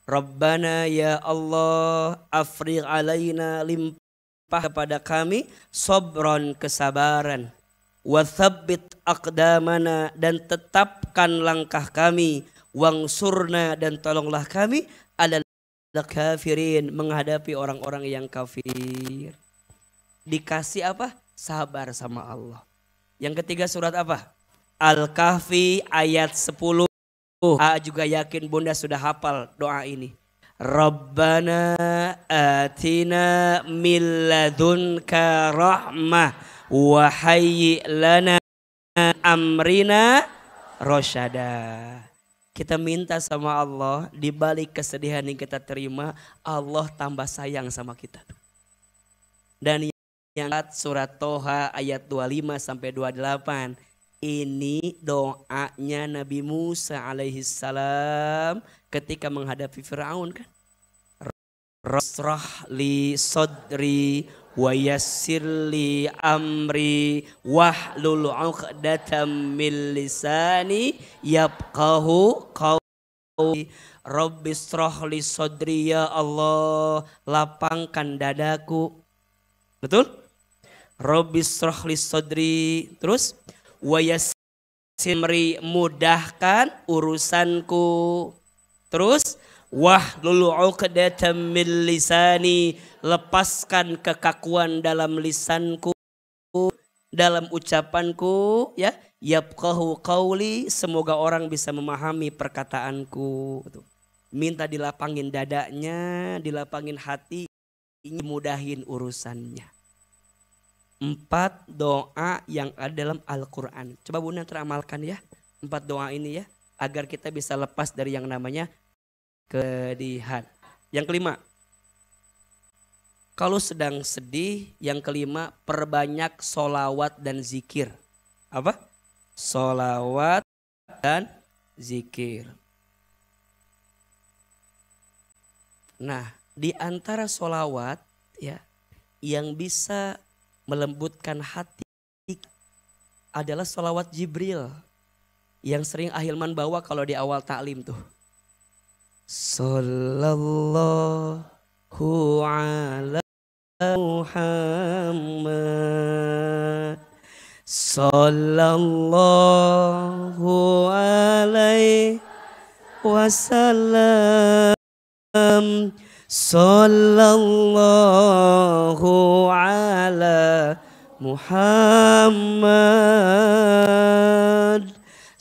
Rabbana ya Allah afrigh alaina, limpah kepada kami sobron, kesabaran, wa thabbit aqdamana, dan tetapkan langkah kami, wangsurna, dan tolonglah kami alal kafirin, menghadapi orang-orang yang kafir. Dikasih apa? Sabar sama Allah. Yang ketiga surat apa? Al-Kahfi ayat 10. Juga yakin Bunda sudah hafal doa ini. Rabbana atina min ladunka rahmah wa hayyi lana amrina rasyada. Kita minta sama Allah, di balik kesedihan yang kita terima, Allah tambah sayang sama kita. Dan yang surat Toha ayat 25 sampai 28. Ini doanya Nabi Musa alaihissalam ketika menghadapi Fir'aun kan. Rasrah li sodri wa yassir li amri wahlul 'uqdatam min lisani yafqahu qawli. Rabbi shrah li sodri, ya Allah lapangkan dadaku. Betul? Rabbi shrah li sodri. Terus wa yassir, mudahkan urusanku. Terus wahlul 'uqdatam min lisani, lepaskan kekakuan dalam lisanku, dalam ucapanku ya. Yafqahu qawli, semoga orang bisa memahami perkataanku. Minta dilapangin dadanya, dilapangin hati, mudahin urusannya. 4 doa yang ada dalam Al-Quran. Coba Bunda teramalkan ya 4 doa ini ya, agar kita bisa lepas dari yang namanya kedihan. Yang kelima, kalau sedang sedih. Yang kelima, perbanyak solawat dan zikir. Apa? Solawat dan zikir. Nah, di antara solawat ya yang bisa melembutkan hati adalah solawat Jibril yang sering Ahilman bawa kalau di awal taklim tuh. Sallallahu ala Muhammad, sallallahu alaihi wasallam, sallallahu ala Muhammad,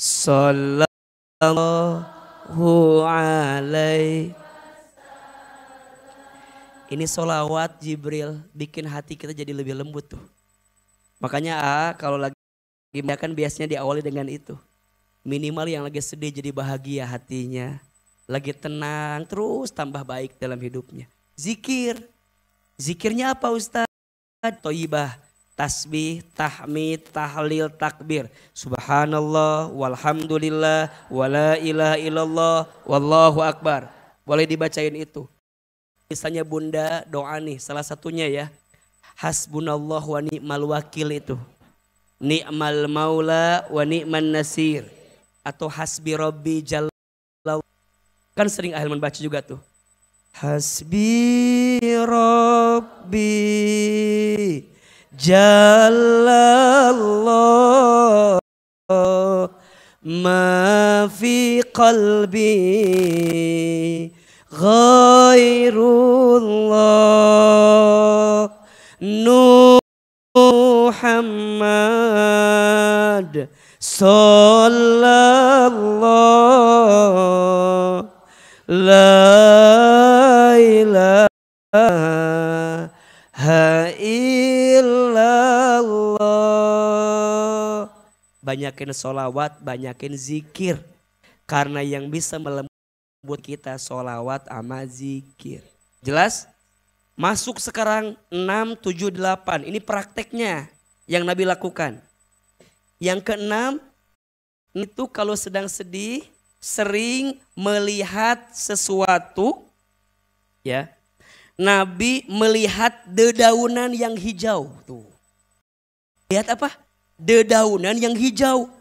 sallallahu alaihi. Ini solawat Jibril bikin hati kita jadi lebih lembut tuh. Makanya kalau lagi kan biasanya diawali dengan itu. Minimal yang lagi sedih jadi bahagia hatinya. Lagi tenang terus tambah baik dalam hidupnya. Zikir. Zikirnya apa Ustaz? Thayyibah, tasbih, tahmid, tahlil, takbir. Subhanallah, walhamdulillah, wala ilaha illallah, wallahu akbar. Boleh dibacain itu. Misalnya Bunda doa nih, salah satunya ya. Hasbunallah wa ni'mal wakil itu. Ni'mal maula wa ni'man nasir. Atau hasbi rabbi jalla. Kan sering Ahilman baca juga tuh. Hasbi rabbi jallallah ma fi qalbi ghairullah Muhammad sallallahu la ilaha illallah. Banyakin sholawat, banyakin zikir. Karena yang bisa melembutkan buat kita sholawat sama zikir. Jelas? Masuk sekarang 6, 7, 8. Ini prakteknya yang Nabi lakukan. Yang keenam, itu kalau sedang sedih sering melihat sesuatu, ya. Nabi melihat dedaunan yang hijau. Tuh. Lihat apa? Dedaunan yang hijau.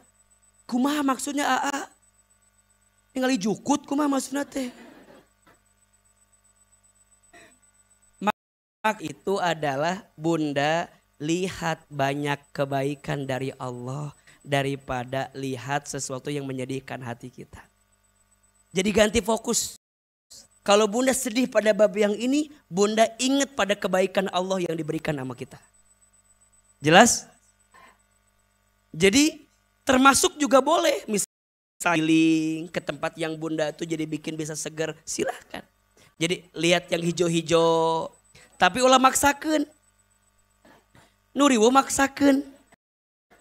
Kumaha maksudnya AA? Tinggal jukut kumaha maksudnya teh? Maka itu adalah Bunda lihat banyak kebaikan dari Allah daripada lihat sesuatu yang menyedihkan hati kita. Jadi ganti fokus. Kalau Bunda sedih pada bab yang ini, Bunda ingat pada kebaikan Allah yang diberikan sama kita. Jelas? Jadi termasuk juga boleh misalnya ke tempat yang Bunda itu jadi bikin bisa segar, silahkan. Jadi lihat yang hijau-hijau, tapi ulah maksakan. Nuriwo maksakan.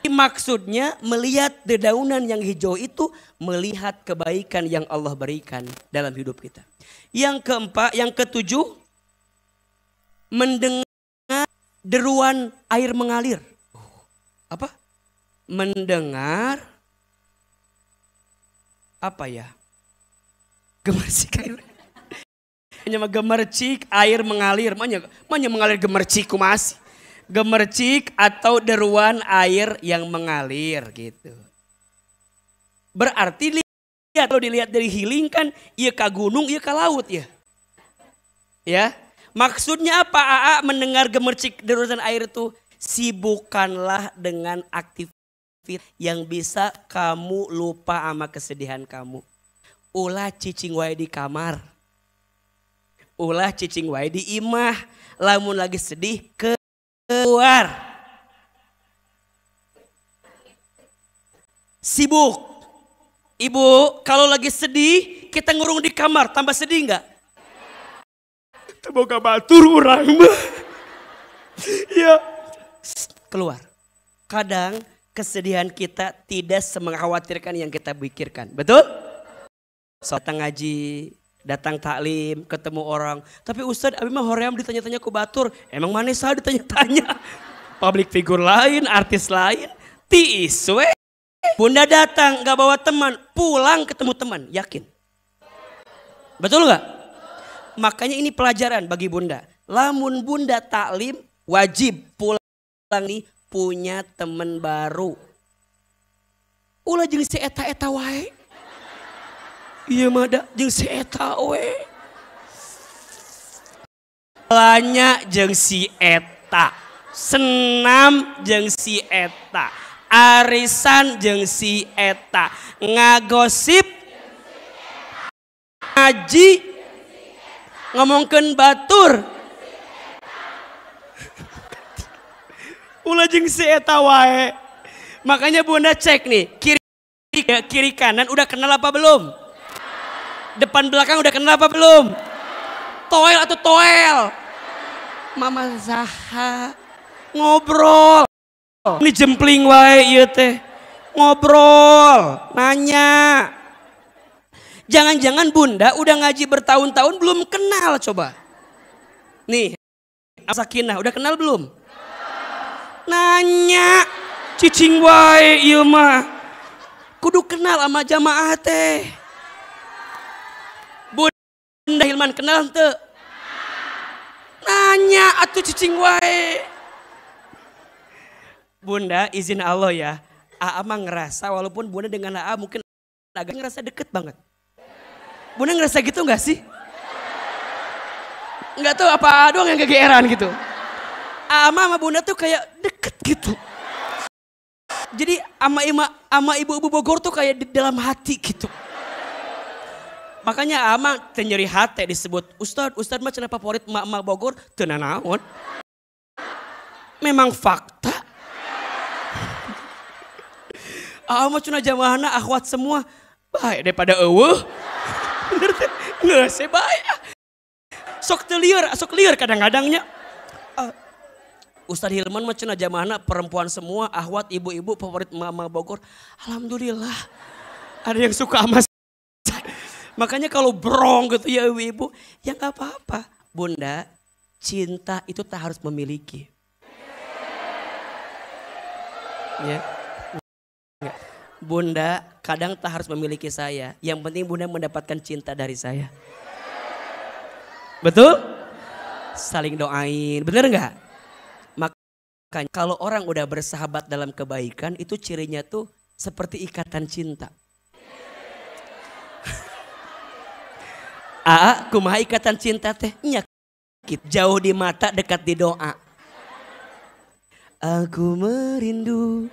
Maksudnya melihat dedaunan yang hijau itu melihat kebaikan yang Allah berikan dalam hidup kita. Yang keempat, yang ketujuh, mendengar deruan air mengalir. Apa? Mendengar apa ya? Gemercik air. Hanya gemercik air mengalir. Mana mengalir gemercik masih. Gemercik atau deruan air yang mengalir gitu. Berarti lihat, kalau dilihat dari healing kan iya ke gunung, iya ke laut ya. Ya. Maksudnya apa AA mendengar gemercik deruan air itu? Sibukkanlah dengan aktivitas yang bisa kamu lupa sama kesedihan kamu. Ulah cicing wae di kamar. Ulah cicing wae di imah. Lamun lagi sedih keluar. Sibuk. Ibu, kalau lagi sedih, kita ngurung di kamar, tambah sedih enggak? Boga batur urang mah. Ya, keluar. Kadang kesedihan kita tidak semengkhawatirkan yang kita pikirkan. Betul? Datang ngaji, datang taklim, ketemu orang. Tapi Ustadz, abi mah hoream ditanya-tanya ku batur. Emang mana sah ditanya-tanya? Public figure lain, artis lain. Tiis we. Bunda datang gak bawa teman, pulang ketemu teman, yakin. Betul gak? Makanya ini pelajaran bagi Bunda. Lamun Bunda taklim, wajib pulang nih punya teman baru. Ulah jeung si eta-eta wae. Iya mah da jeung si eta we. Lanya jeung si eta. Senam jeung si eta. Arisan jeung si eta. Ngagosip ngaji ngomongkeun batur. Ulah jeung si eta wae. Makanya Bunda cek nih, kiri kanan udah kenal apa belum? Depan belakang udah kenal apa belum? Toel atau toel? Mama Zaha ngobrol. Ini jempling wae ieu teh. Ngobrol, nanya. Jangan-jangan Bunda udah ngaji bertahun-tahun belum kenal coba. Nih, Sakinah udah kenal belum? Nanya. Cicing wae ieu mah. Kudu kenal sama jamaah teh. Bunda Hilman kenal teu? Nanya atuh cicing wae. Bunda izin Allah ya, AA mah ngerasa walaupun Bunda dengan AA mungkin agak ngerasa deket banget. Bunda ngerasa gitu gak sih? Gak tahu apa AA doang yang kegeeran gitu. AA mah sama Bunda tuh kayak deket gitu. Jadi ama ibu-ibu Bogor tuh kayak di dalam hati gitu. Makanya ama tenyeri hati disebut Ustadz mah cenah favorit emak-emak Bogor teu nanaon. Memang fakta. Mah cenah jamaahna akhwat semua bae daripada eueuh. Bener teh geus bae. Sok teu lieur, sok lieur kadang-kadangnya. Ustadz Hilman mah cenah jamaahna perempuan semua, akhwat ibu-ibu favorit emak-emak Bogor. Alhamdulillah. Ada yang suka sama Makanya kalau brong gitu ya ibu, ya nggak apa-apa. Bunda, cinta itu tak harus memiliki. Ya. Bunda kadang tak harus memiliki saya. Yang penting bunda mendapatkan cinta dari saya. Betul? Saling doain, bener nggak? Makanya kalau orang udah bersahabat dalam kebaikan, itu cirinya tuh seperti ikatan cinta. Kumaha ikatan cinta teh? Nyakit jauh di mata, dekat di doa. Aku merindu,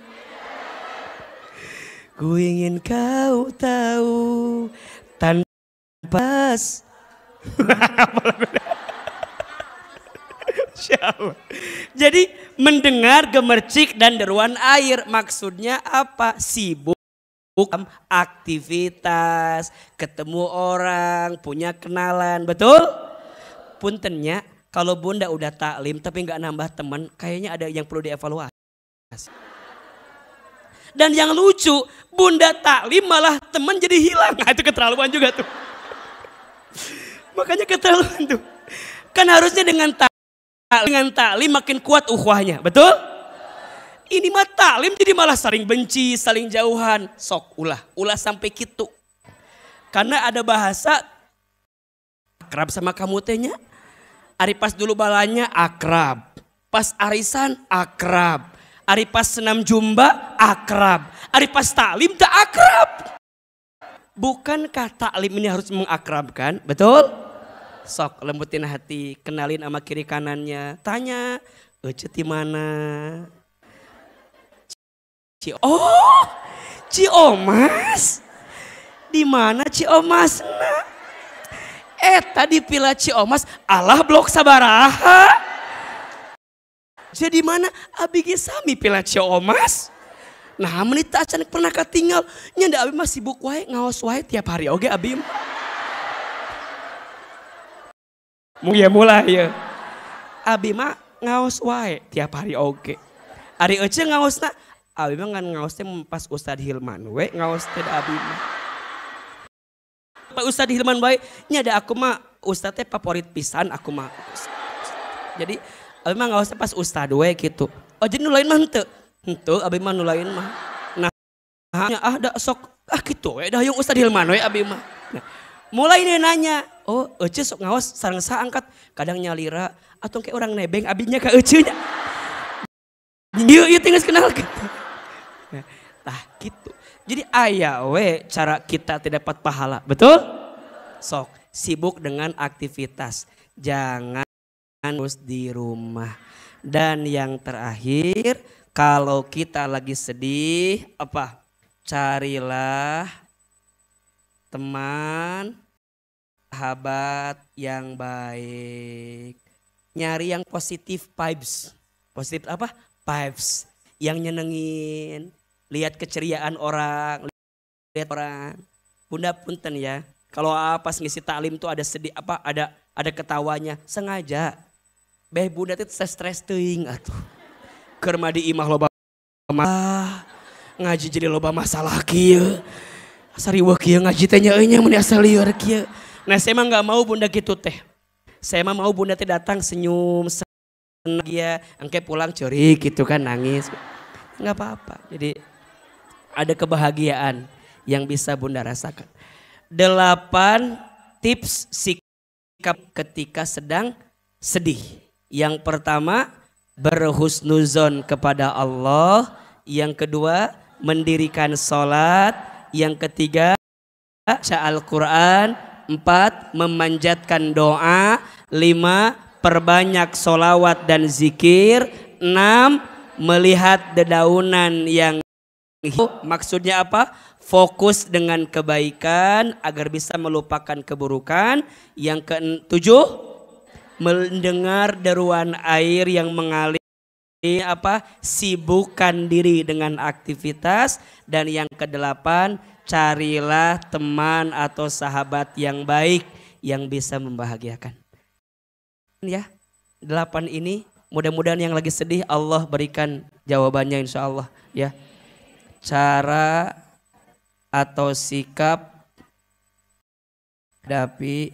ku ingin kau tahu tanpa Jadi mendengar gemercik dan deruan air, maksudnya apa? Sibuk aktivitas, ketemu orang, punya kenalan, betul? Puntennya kalau bunda udah taklim tapi nggak nambah teman, kayaknya ada yang perlu dievaluasi. Dan yang lucu, bunda taklim malah teman jadi hilang. Nah, itu keterlaluan juga tuh. Makanya keterlaluan tuh. Kan harusnya dengan taklim makin kuat ukhuwahnya, betul? Ini mah taklim jadi malah saling benci, saling jauhan. Sok ulah sampai gitu. Karena ada bahasa akrab sama kamu tehnya. Ari pas dulu balanya akrab, pas arisan akrab, ari pas senam jumba akrab, ari pas taklim tak akrab. Bukankah taklim ini harus mengakrabkan, betul? Sok lembutin hati, kenalin sama kiri kanannya, tanya, Ece di mana? Ciomas, di mana Ciomas? Tadi pila Ciomas, Allah blok sabaraha. Jadi mana abi ge sami pila Ciomas? Nah, menit acan pernah ketinggal, nya abi mah sibuk wae ngaos wae tiap hari oge abi. Mulai ya. Abi mah ngaos wae tiap hari oge. Ari Ece ngaosna, abi mah ngan ngaos teh pas Ustadz Hilman we ngaos teh abi mah. Pak Ustadz Hilman bae nya ada aku mah Ustadz teh favorit pisan aku mah. Jadi abi mah ngaos teh pas Ustadz we gitu. Oh jadi nu lain mah henteu. Henteu abi mah nu lain mah. Nah, nya da sok kitu we dah yung Ustadz Hilman we abi mah. Nah, mulai dia nanya, oh Ece sok ngaos sareng sa angkat, kadang nyalira atau kayak orang nebeng abinya ke Ece nya. Ieu tinggal kenal gitu. Nah gitu. Jadi aya we cara kita tidak dapat pahala, betul? Sok sibuk dengan aktivitas, jangan terus di rumah. Dan yang terakhir, kalau kita lagi sedih, apa? Carilah teman, sahabat yang baik. Nyari yang positif vibes. Positif apa? Vibes. Yang nyenengin. Lihat keceriaan orang, lihat orang. Bunda punten ya, kalau pas ngisi taklim tuh ada sedih apa, ada ketawanya, sengaja. Beh bunda tuh stres teuing atuh. Keur madi imah loba ngaji jadi loba masalah kieu. Sariweuh kieu ngaji teh nya euy nya mun asa lieur kieu. Nah, saya mah enggak mau bunda gitu teh. Saya mah mau bunda teh datang senyum, senang ya, engke pulang ceurik gitu kan nangis. Enggak apa-apa. Jadi ada kebahagiaan yang bisa bunda rasakan. 8 tips sikap ketika sedang sedih. Yang pertama, berhusnuzon kepada Allah. Yang kedua, mendirikan sholat. Yang ketiga, baca Al-Quran. 4, memanjatkan doa. 5, perbanyak sholawat dan zikir. 6, melihat dedaunan yang maksudnya apa? Fokus dengan kebaikan agar bisa melupakan keburukan. Yang ke-7, mendengar deruan air yang mengalir, apa? Sibukkan diri dengan aktivitas. Dan yang ke-8, carilah teman atau sahabat yang baik yang bisa membahagiakan. Ya, 8 ini mudah-mudahan yang lagi sedih Allah berikan jawabannya insya Allah ya. Cara atau sikap Hadapi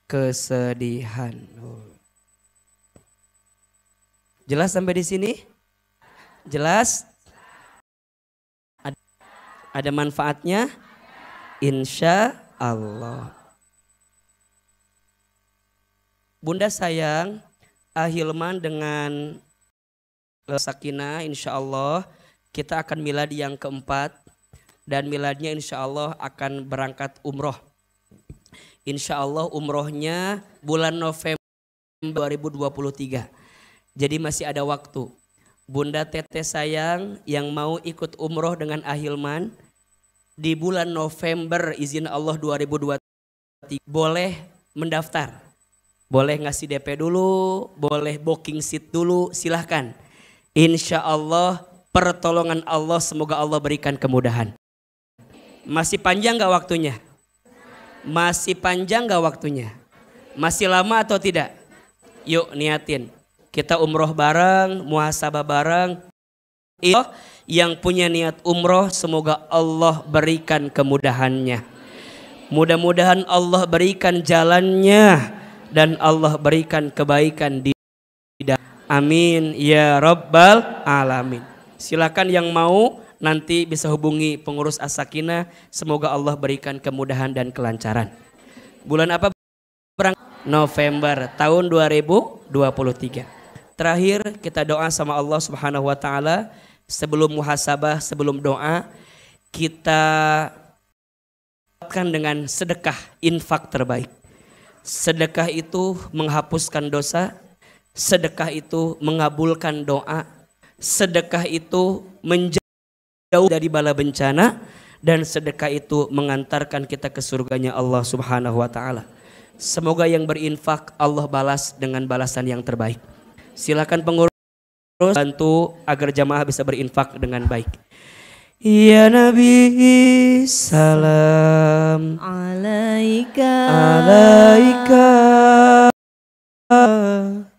kesedihan. Jelas sampai di sini? Jelas? Ada manfaatnya? Insya Allah. Bunda sayang, Ahilman dengan Sakinah insya Allah kita akan milad yang keempat. Dan miladnya insya Allah akan berangkat umroh. Insya Allah umrohnya bulan November 2023. Jadi masih ada waktu. Bunda Teteh sayang yang mau ikut umroh dengan Ahilman di bulan November izin Allah 2023 boleh mendaftar. Boleh ngasih DP dulu, boleh booking seat dulu, silahkan. Insya Allah pertolongan Allah semoga Allah berikan kemudahan. Masih panjang gak waktunya? Masih panjang gak waktunya? Masih lama atau tidak? Yuk niatin. Kita umroh bareng, muhasabah bareng. Yang punya niat umroh semoga Allah berikan kemudahannya. Mudah-mudahan Allah berikan jalannya dan Allah berikan kebaikan di amin ya rabbal alamin. Silakan yang mau nanti bisa hubungi pengurus As-Sakinah. Semoga Allah berikan kemudahan dan kelancaran. Bulan apa? November tahun 2023. Terakhir kita doa sama Allah Subhanahu wa taala. Sebelum muhasabah, sebelum doa, kita dengan sedekah infak terbaik. Sedekah itu menghapuskan dosa, sedekah itu mengabulkan doa, sedekah itu menjauh dari bala bencana, dan sedekah itu mengantarkan kita ke surganya Allah Subhanahu wa taala. Semoga yang berinfak Allah balas dengan balasan yang terbaik. Silakan pengurus bantu agar jamaah bisa berinfak dengan baik. Ya Nabi salam alaika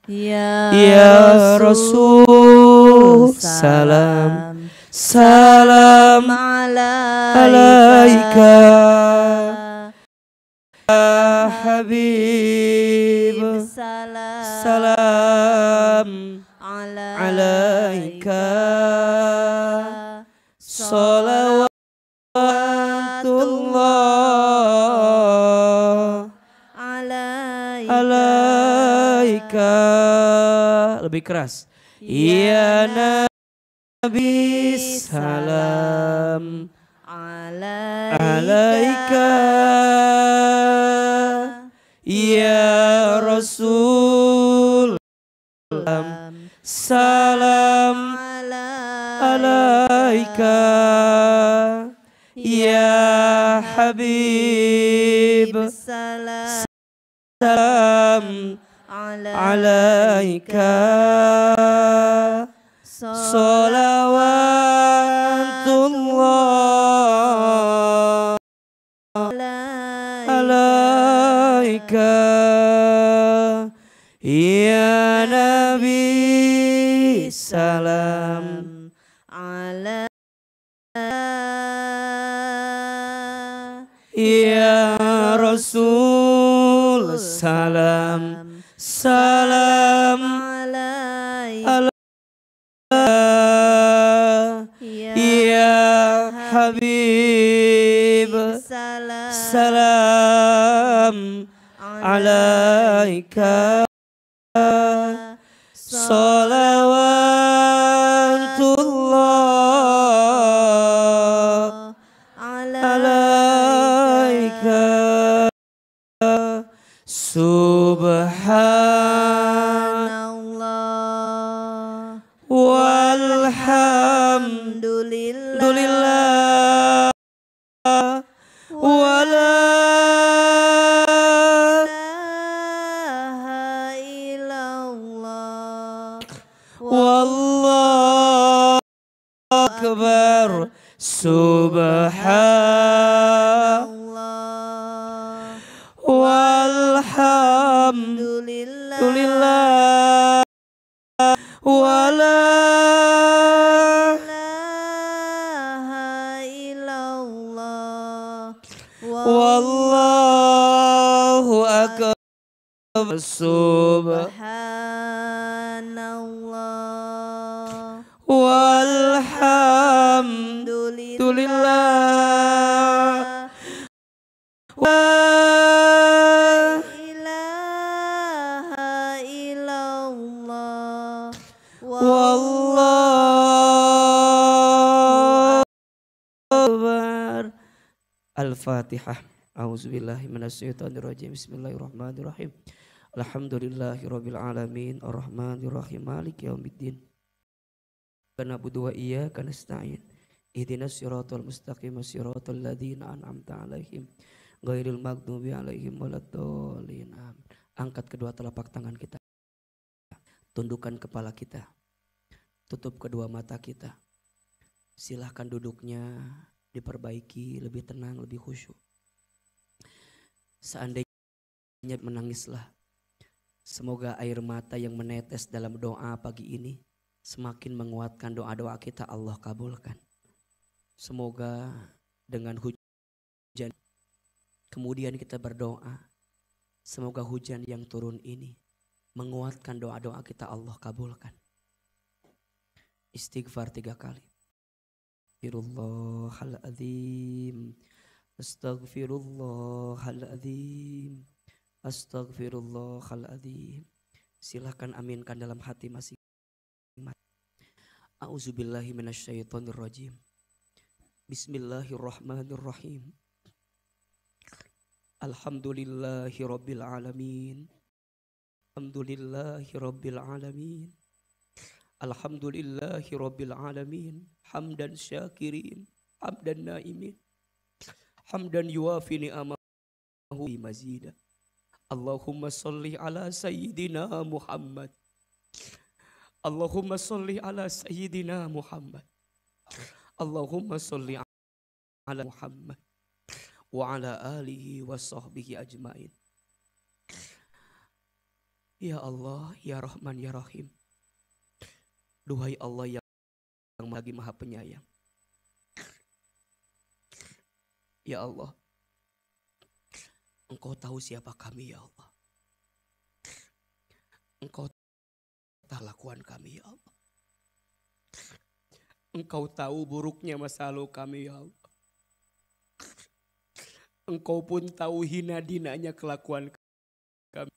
ya Rasul salam alaika ya Habib salam alaika salawatullah alaika. Lebih keras. Ya Nabi salam alaika ya Rasul salam alaika ya Habib salam alaika salawatullah alaika ya Nabi salam ya Rasul salam salam alaika ya Habib salam alaika salawatullah alaika subhanallah walhamdulillah wala wallahu akbar subhanallah walhamdulillah wala Wallahu akbar. Subhanallah. Walhamdulillah. La ilaha illallah. wallahu akbar. Al-Fatihah. A'udzubillahi minasyaitonirrajim. Bismillahirrahmanirrahim. Alhamdulillahirabbil alamin arrahmanirrahim maliki yaumiddin. Na'budu wa iyyaka nasta'in. Ihdinas siratal mustaqim siratal ladzina an'amta 'alaihim ghairil maghdubi 'alaihim waladdallin. Angkat kedua telapak tangan kita. Tundukkan kepala kita. Tutup kedua mata kita. Silahkan duduknya diperbaiki, lebih tenang, lebih khusyuk. Seandainya menangislah, semoga air mata yang menetes dalam doa pagi ini semakin menguatkan doa-doa kita, Allah kabulkan. Semoga dengan hujan kemudian kita berdoa, semoga hujan yang turun ini menguatkan doa-doa kita, Allah kabulkan. Istighfar 3 kali. Astaghfirullahaladzim, astaghfirullahaladzim, astaghfirullahaladzim. Silahkan aminkan dalam hati masing-masing. A'udzubillahi minasyaitonirrajim. Bismillahirrahmanirrahim. Alhamdulillahi rabbil alamin. Alhamdulillahi rabbil alamin. Alhamdulillahi rabbil alamin. Hamdan syakirin, hamdan naimin, hamdan yuafi ni'amahu mazida. Allahumma salli ala sayyidina Muhammad. Allahumma salli ala sayyidina Muhammad. Allahumma salli ala Muhammad wa ala alihi wa sahbihi ajmain. Ya Allah, ya Rahman, ya Rahim. Duhai Allah yang lagi maha penyayang. Ya Allah, Engkau tahu siapa kami, ya Allah. Engkau tahu lakuan kami, ya Allah. Engkau tahu buruknya masa lalu kami, ya Allah. Engkau pun tahu hina dinanya kelakuan kami.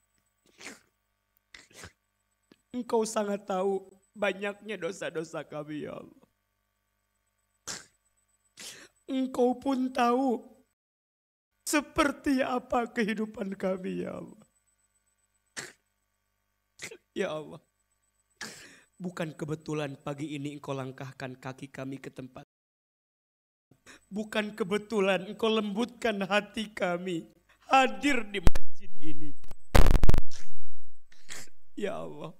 Engkau sangat tahu banyaknya dosa-dosa kami, ya Allah. Engkau pun tahu seperti apa kehidupan kami, ya Allah. Ya Allah, bukan kebetulan pagi ini Engkau langkahkan kaki kami ke tempat. Bukan kebetulan Engkau lembutkan hati kami hadir di masjid ini. Ya Allah,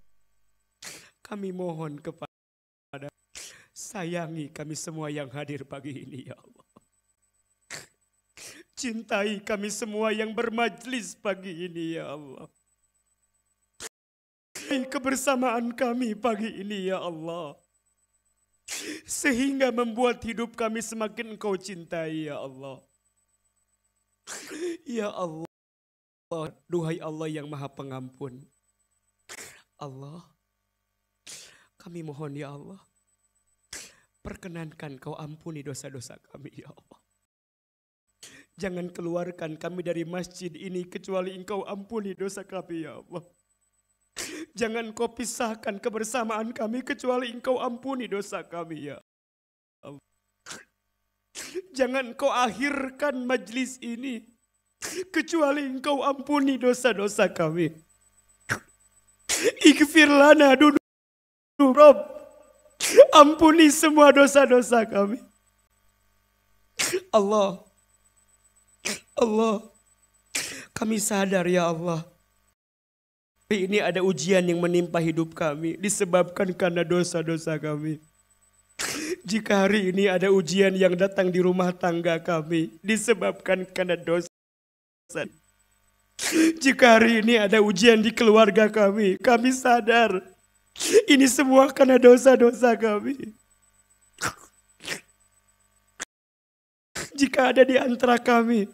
kami mohon kepada sayangi kami semua yang hadir pagi ini, ya Allah. Cintai kami semua yang bermajlis pagi ini, ya Allah. Kebersamaan kami pagi ini, ya Allah. Sehingga membuat hidup kami semakin Engkau cintai, ya Allah. Ya Allah, duhai Allah yang maha pengampun. Allah, kami mohon, ya Allah, perkenankan Kau ampuni dosa-dosa kami, ya Allah. Jangan keluarkan kami dari masjid ini kecuali Engkau ampuni dosa kami, ya Allah. Jangan Kau pisahkan kebersamaan kami kecuali Engkau ampuni dosa kami, ya Allah. Jangan Kau akhirkan majlis ini kecuali Engkau ampuni dosa-dosa kami. Ighfir lana dunu Rabb. Ampuni semua dosa-dosa kami. Allah, Allah, kami sadar, ya Allah, hari ini ada ujian yang menimpa hidup kami disebabkan karena dosa-dosa kami. Jika hari ini ada ujian yang datang di rumah tangga kami disebabkan karena dosa. Jika hari ini ada ujian di keluarga kami sadar ini semua karena dosa-dosa kami. Jika ada di antara kami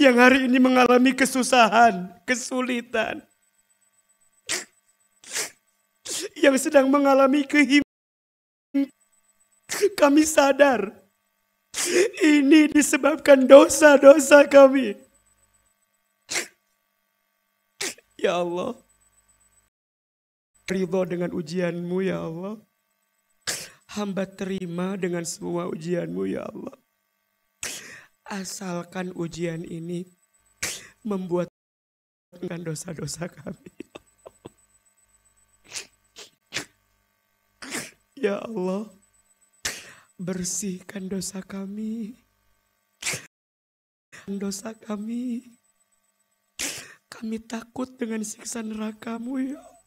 yang hari ini mengalami kesusahan, kesulitan, yang sedang mengalami kehilangan. Kami sadar ini disebabkan dosa-dosa kami. Ya Allah, ridho dengan ujian-Mu ya Allah. Hamba terima dengan semua ujian-Mu ya Allah. Asalkan ujian ini membuat dosa-dosa kami. Ya Allah, bersihkan dosa kami. Dosa kami. Kami takut dengan siksa neraka-Mu ya Allah.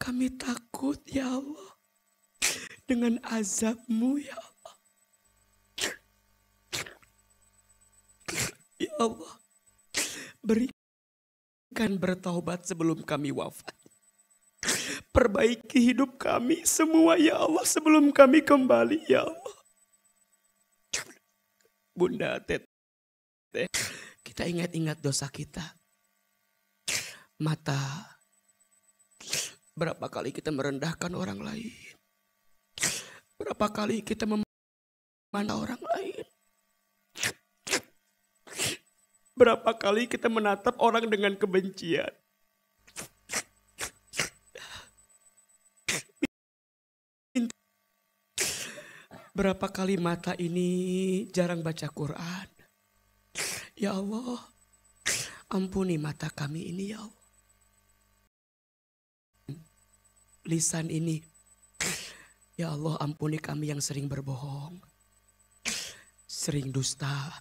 Kami takut ya Allah dengan azab-Mu ya Allah. Ya Allah, berikan bertaubat sebelum kami wafat. Perbaiki hidup kami semua ya Allah sebelum kami kembali ya Allah. Bunda, Teteh, kita ingat-ingat dosa kita. Mata, berapa kali kita merendahkan orang lain. Berapa kali kita memandang orang lain. Berapa kali kita menatap orang dengan kebencian. Berapa kali mata ini jarang baca Quran. Ya Allah, ampuni mata kami ini ya Allah. Lisan ini, ya Allah ampuni kami yang sering berbohong. Sering dusta.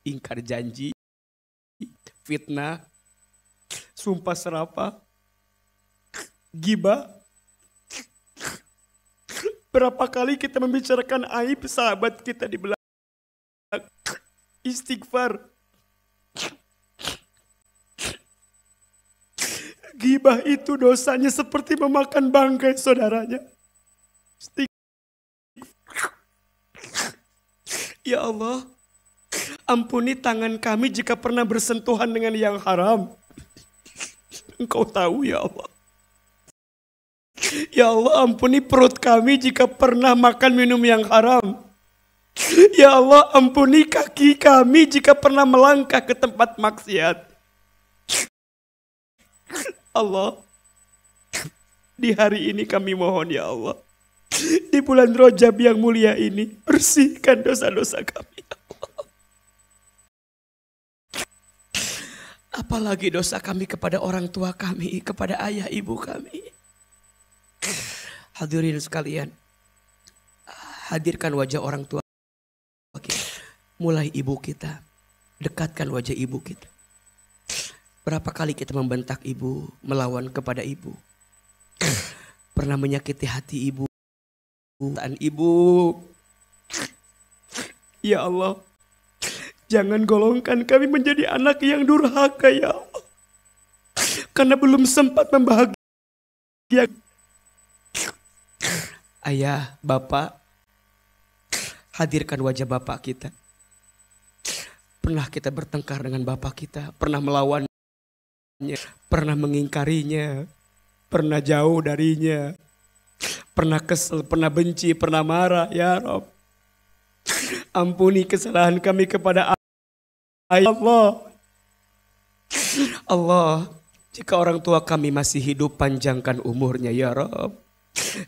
Ingkar janji. Fitnah. Sumpah serapah. Gibah. Berapa kali kita membicarakan aib sahabat kita di belakang. Istighfar. Gibah itu dosanya seperti memakan bangkai saudaranya. Ya Allah, ampuni tangan kami jika pernah bersentuhan dengan yang haram. Engkau tahu ya Allah. Ya Allah, ampuni perut kami jika pernah makan minum yang haram. Ya Allah, ampuni kaki kami jika pernah melangkah ke tempat maksiat. Allah, di hari ini kami mohon ya Allah. Di bulan Rajab yang mulia ini, bersihkan dosa-dosa kami ya Allah. Apalagi dosa kami kepada orang tua kami, kepada ayah ibu kami. Hadirin sekalian, hadirkan wajah orang tua kita. Mulai ibu kita, dekatkan wajah ibu kita. Berapa kali kita membentak ibu, melawan kepada ibu. Pernah menyakiti hati ibu. Ibu, ya Allah, jangan golongkan kami menjadi anak yang durhaka ya Allah. Karena belum sempat membahagiakan. Ayah, bapak, hadirkan wajah bapak kita. Pernah kita bertengkar dengan bapak kita, pernah melawannya, pernah mengingkarinya, pernah jauh darinya, pernah kesel, pernah benci, pernah marah, ya Rabb. Ampuni kesalahan kami kepada Allah. Allah, jika orang tua kami masih hidup, panjangkan umurnya ya Rabb.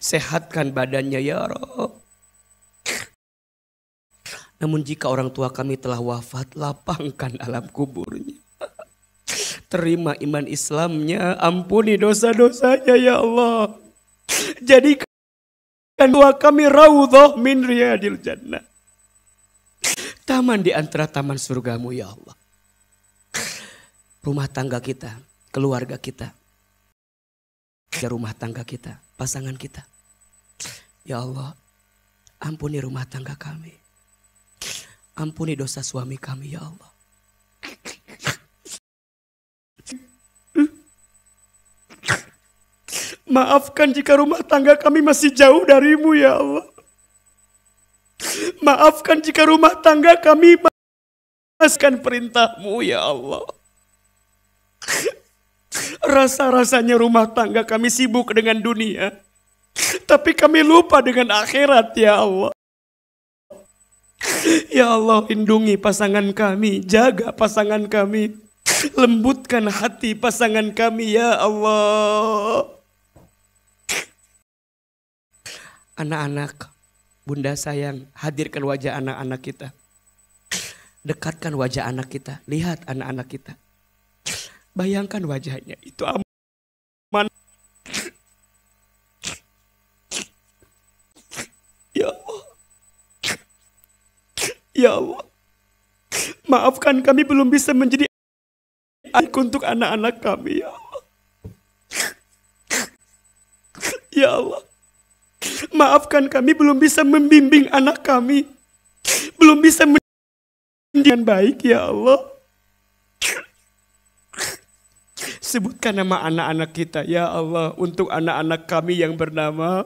Sehatkan badannya ya Rabb. Namun jika orang tua kami telah wafat, lapangkan alam kuburnya. Terima iman Islamnya, ampuni dosa-dosanya ya Allah. Jadikan tua kami raudhah min riyadil jannah. Taman di antara taman surgamu ya Allah. Rumah tangga kita, keluarga kita, rumah tangga kita, pasangan kita. Ya Allah, ampuni rumah tangga kami. Ampuni dosa suami kami ya Allah. Maafkan jika rumah tangga kami masih jauh darimu ya Allah. Maafkan jika rumah tangga kami melepaskan perintahmu ya Allah. Rasa-rasanya rumah tangga kami sibuk dengan dunia, tapi kami lupa dengan akhirat ya Allah. Ya Allah, lindungi pasangan kami, jaga pasangan kami, lembutkan hati pasangan kami ya Allah. Anak-anak, Bunda sayang, hadirkan wajah anak-anak kita. Dekatkan wajah anak kita, lihat anak-anak kita. Bayangkan wajahnya, itu aman. Ya Allah. Ya Allah. Maafkan kami belum bisa menjadi ayah untuk anak-anak kami ya Allah. Ya Allah. Maafkan kami belum bisa membimbing anak kami. Belum bisa mendidik dengan baik ya Allah. Sebutkan nama anak-anak kita ya Allah. Untuk anak-anak kami yang bernama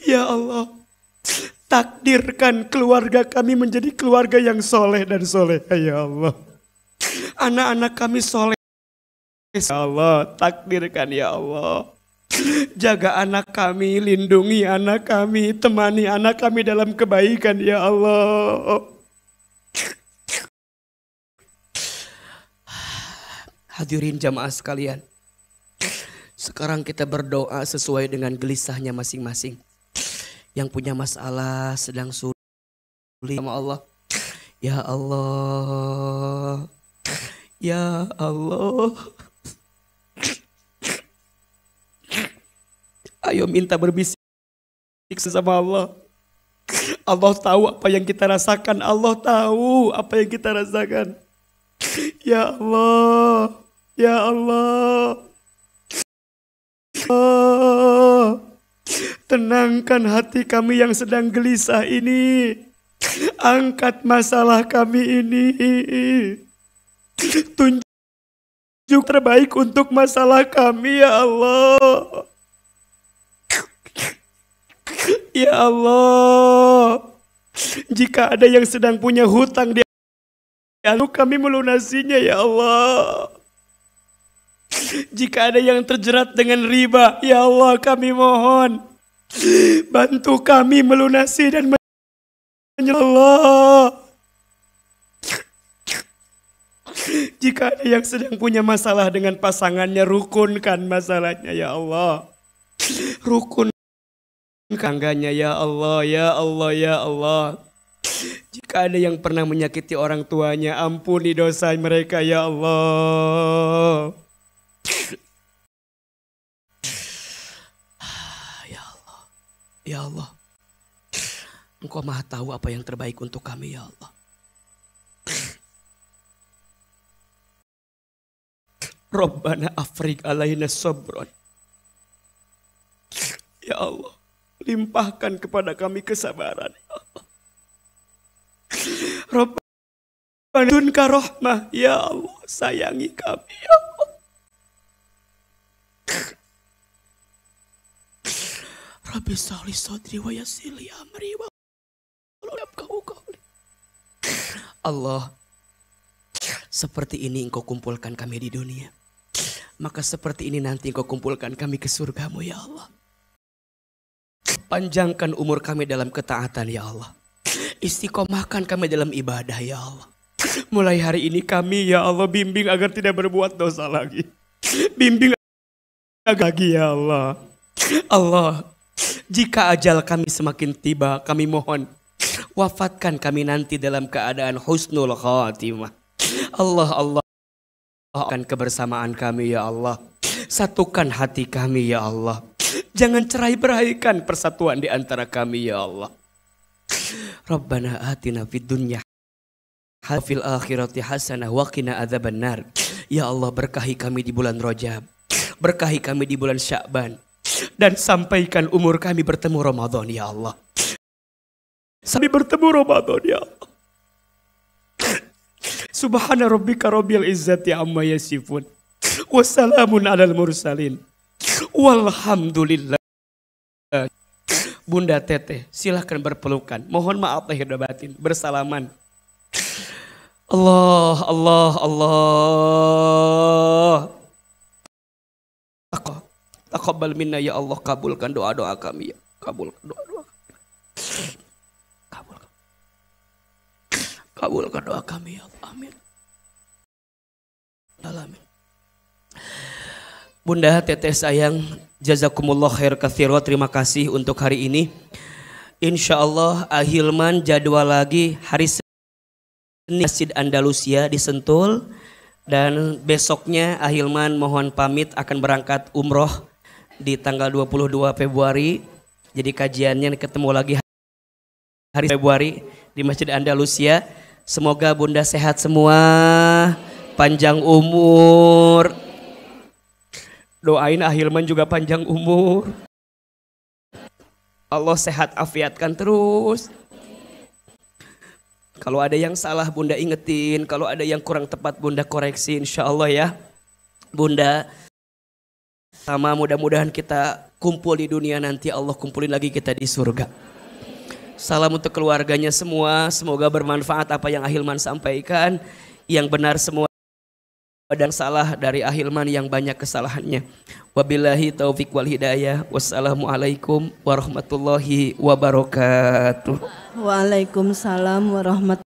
ya Allah. Takdirkan keluarga kami menjadi keluarga yang soleh dan soleha ya Allah. Anak-anak kami soleh ya Allah, takdirkan ya Allah. Jaga anak kami, lindungi anak kami, temani anak kami dalam kebaikan ya Allah. Hadirin jamaah sekalian, sekarang kita berdoa sesuai dengan gelisahnya masing-masing. Yang punya masalah sedang sulit sama Allah. Ya Allah, ya Allah. Ayo minta berbisik sama Allah. Allah tahu apa yang kita rasakan. Allah tahu apa yang kita rasakan. Ya Allah. Ya Allah. Tenangkan hati kami yang sedang gelisah ini. Angkat masalah kami ini. Tunjuk terbaik untuk masalah kami ya Allah. Ya Allah, jika ada yang sedang punya hutang di lalu kami melunasinya ya Allah. Jika ada yang terjerat dengan riba, ya Allah kami mohon bantu kami melunasi dan Allah. Jika ada yang sedang punya masalah dengan pasangannya, rukunkan masalahnya ya Allah. Rukun tangganya ya Allah, ya Allah, ya Allah. Jika ada yang pernah menyakiti orang tuanya, ampuni dosa mereka ya Allah. Ya Allah, ya Allah. Engkau maha tahu apa yang terbaik untuk kami ya Allah. Rabbana afrig alaina sabran. Ya Allah, limpahkan kepada kami kesabaran ya Allah. Rabbana dunka rahmah ya Allah, sayangi kami ya Allah. Rabbi sahli sadri wa yassir li amri wa Allah, seperti ini Engkau kumpulkan kami di dunia, maka seperti ini nanti Engkau kumpulkan kami ke surgamu ya Allah. Panjangkan umur kami dalam ketaatan ya Allah. Istiqomahkan kami dalam ibadah ya Allah. Mulai hari ini kami ya Allah bimbing agar tidak berbuat dosa lagi. Bimbing lagi ya Allah. Allah, jika ajal kami semakin tiba, kami mohon wafatkan kami nanti dalam keadaan husnul khatimah. Allah, Allah, akan kebersamaan kami ya Allah. Satukan hati kami ya Allah. Jangan cerai beraikan persatuan di antara kami ya Allah. Rabbana atina fid dunya wa fil akhirati hasanah wa qina adzabannar. Ya Allah, berkahi kami di bulan Rajab, berkahi kami di bulan Sya'ban, dan sampaikan umur kami bertemu Ramadan ya Allah. Sampai bertemu Ramadan ya Allah. Subhana rabbika rabbil izzati amma yasifun. Wassalamun alal mursalin. Walhamdulillah. Bunda Teteh, silahkan berpelukan. Mohon maaf lahir dan batin. Bersalaman. Allah, Allah, Allah. Taqabbal minna ya Allah, kabulkan doa-doa kami ya. Kabulkan doa-doa kami. Kabulkan doa kami ya Allah. Amin. Amin. Bunda Teteh sayang, jazakumullah khair katsira, terima kasih untuk hari ini. Insya Allah Ahilman jadwal lagi hari Senin Masjid Andalusia di Sentul. Dan besoknya Ahilman mohon pamit akan berangkat umroh di tanggal 22 Februari. Jadi kajiannya ketemu lagi hari Februari di Masjid Andalusia. Semoga Bunda sehat semua, panjang umur. Doain Ahilman juga panjang umur. Allah sehat afiatkan terus. Kalau ada yang salah Bunda ingetin, kalau ada yang kurang tepat Bunda koreksi, insya Allah ya. Bunda, sama mudah-mudahan kita kumpul di dunia nanti, Allah kumpulin lagi kita di surga. Salam untuk keluarganya semua, semoga bermanfaat apa yang Ahilman sampaikan. Yang benar semua dan salah dari Ahilman yang banyak kesalahannya. Wabillahi taufik wal hidayah. Wassalamualaikum warahmatullahi wabarakatuh. Waalaikumsalam warahmatullahi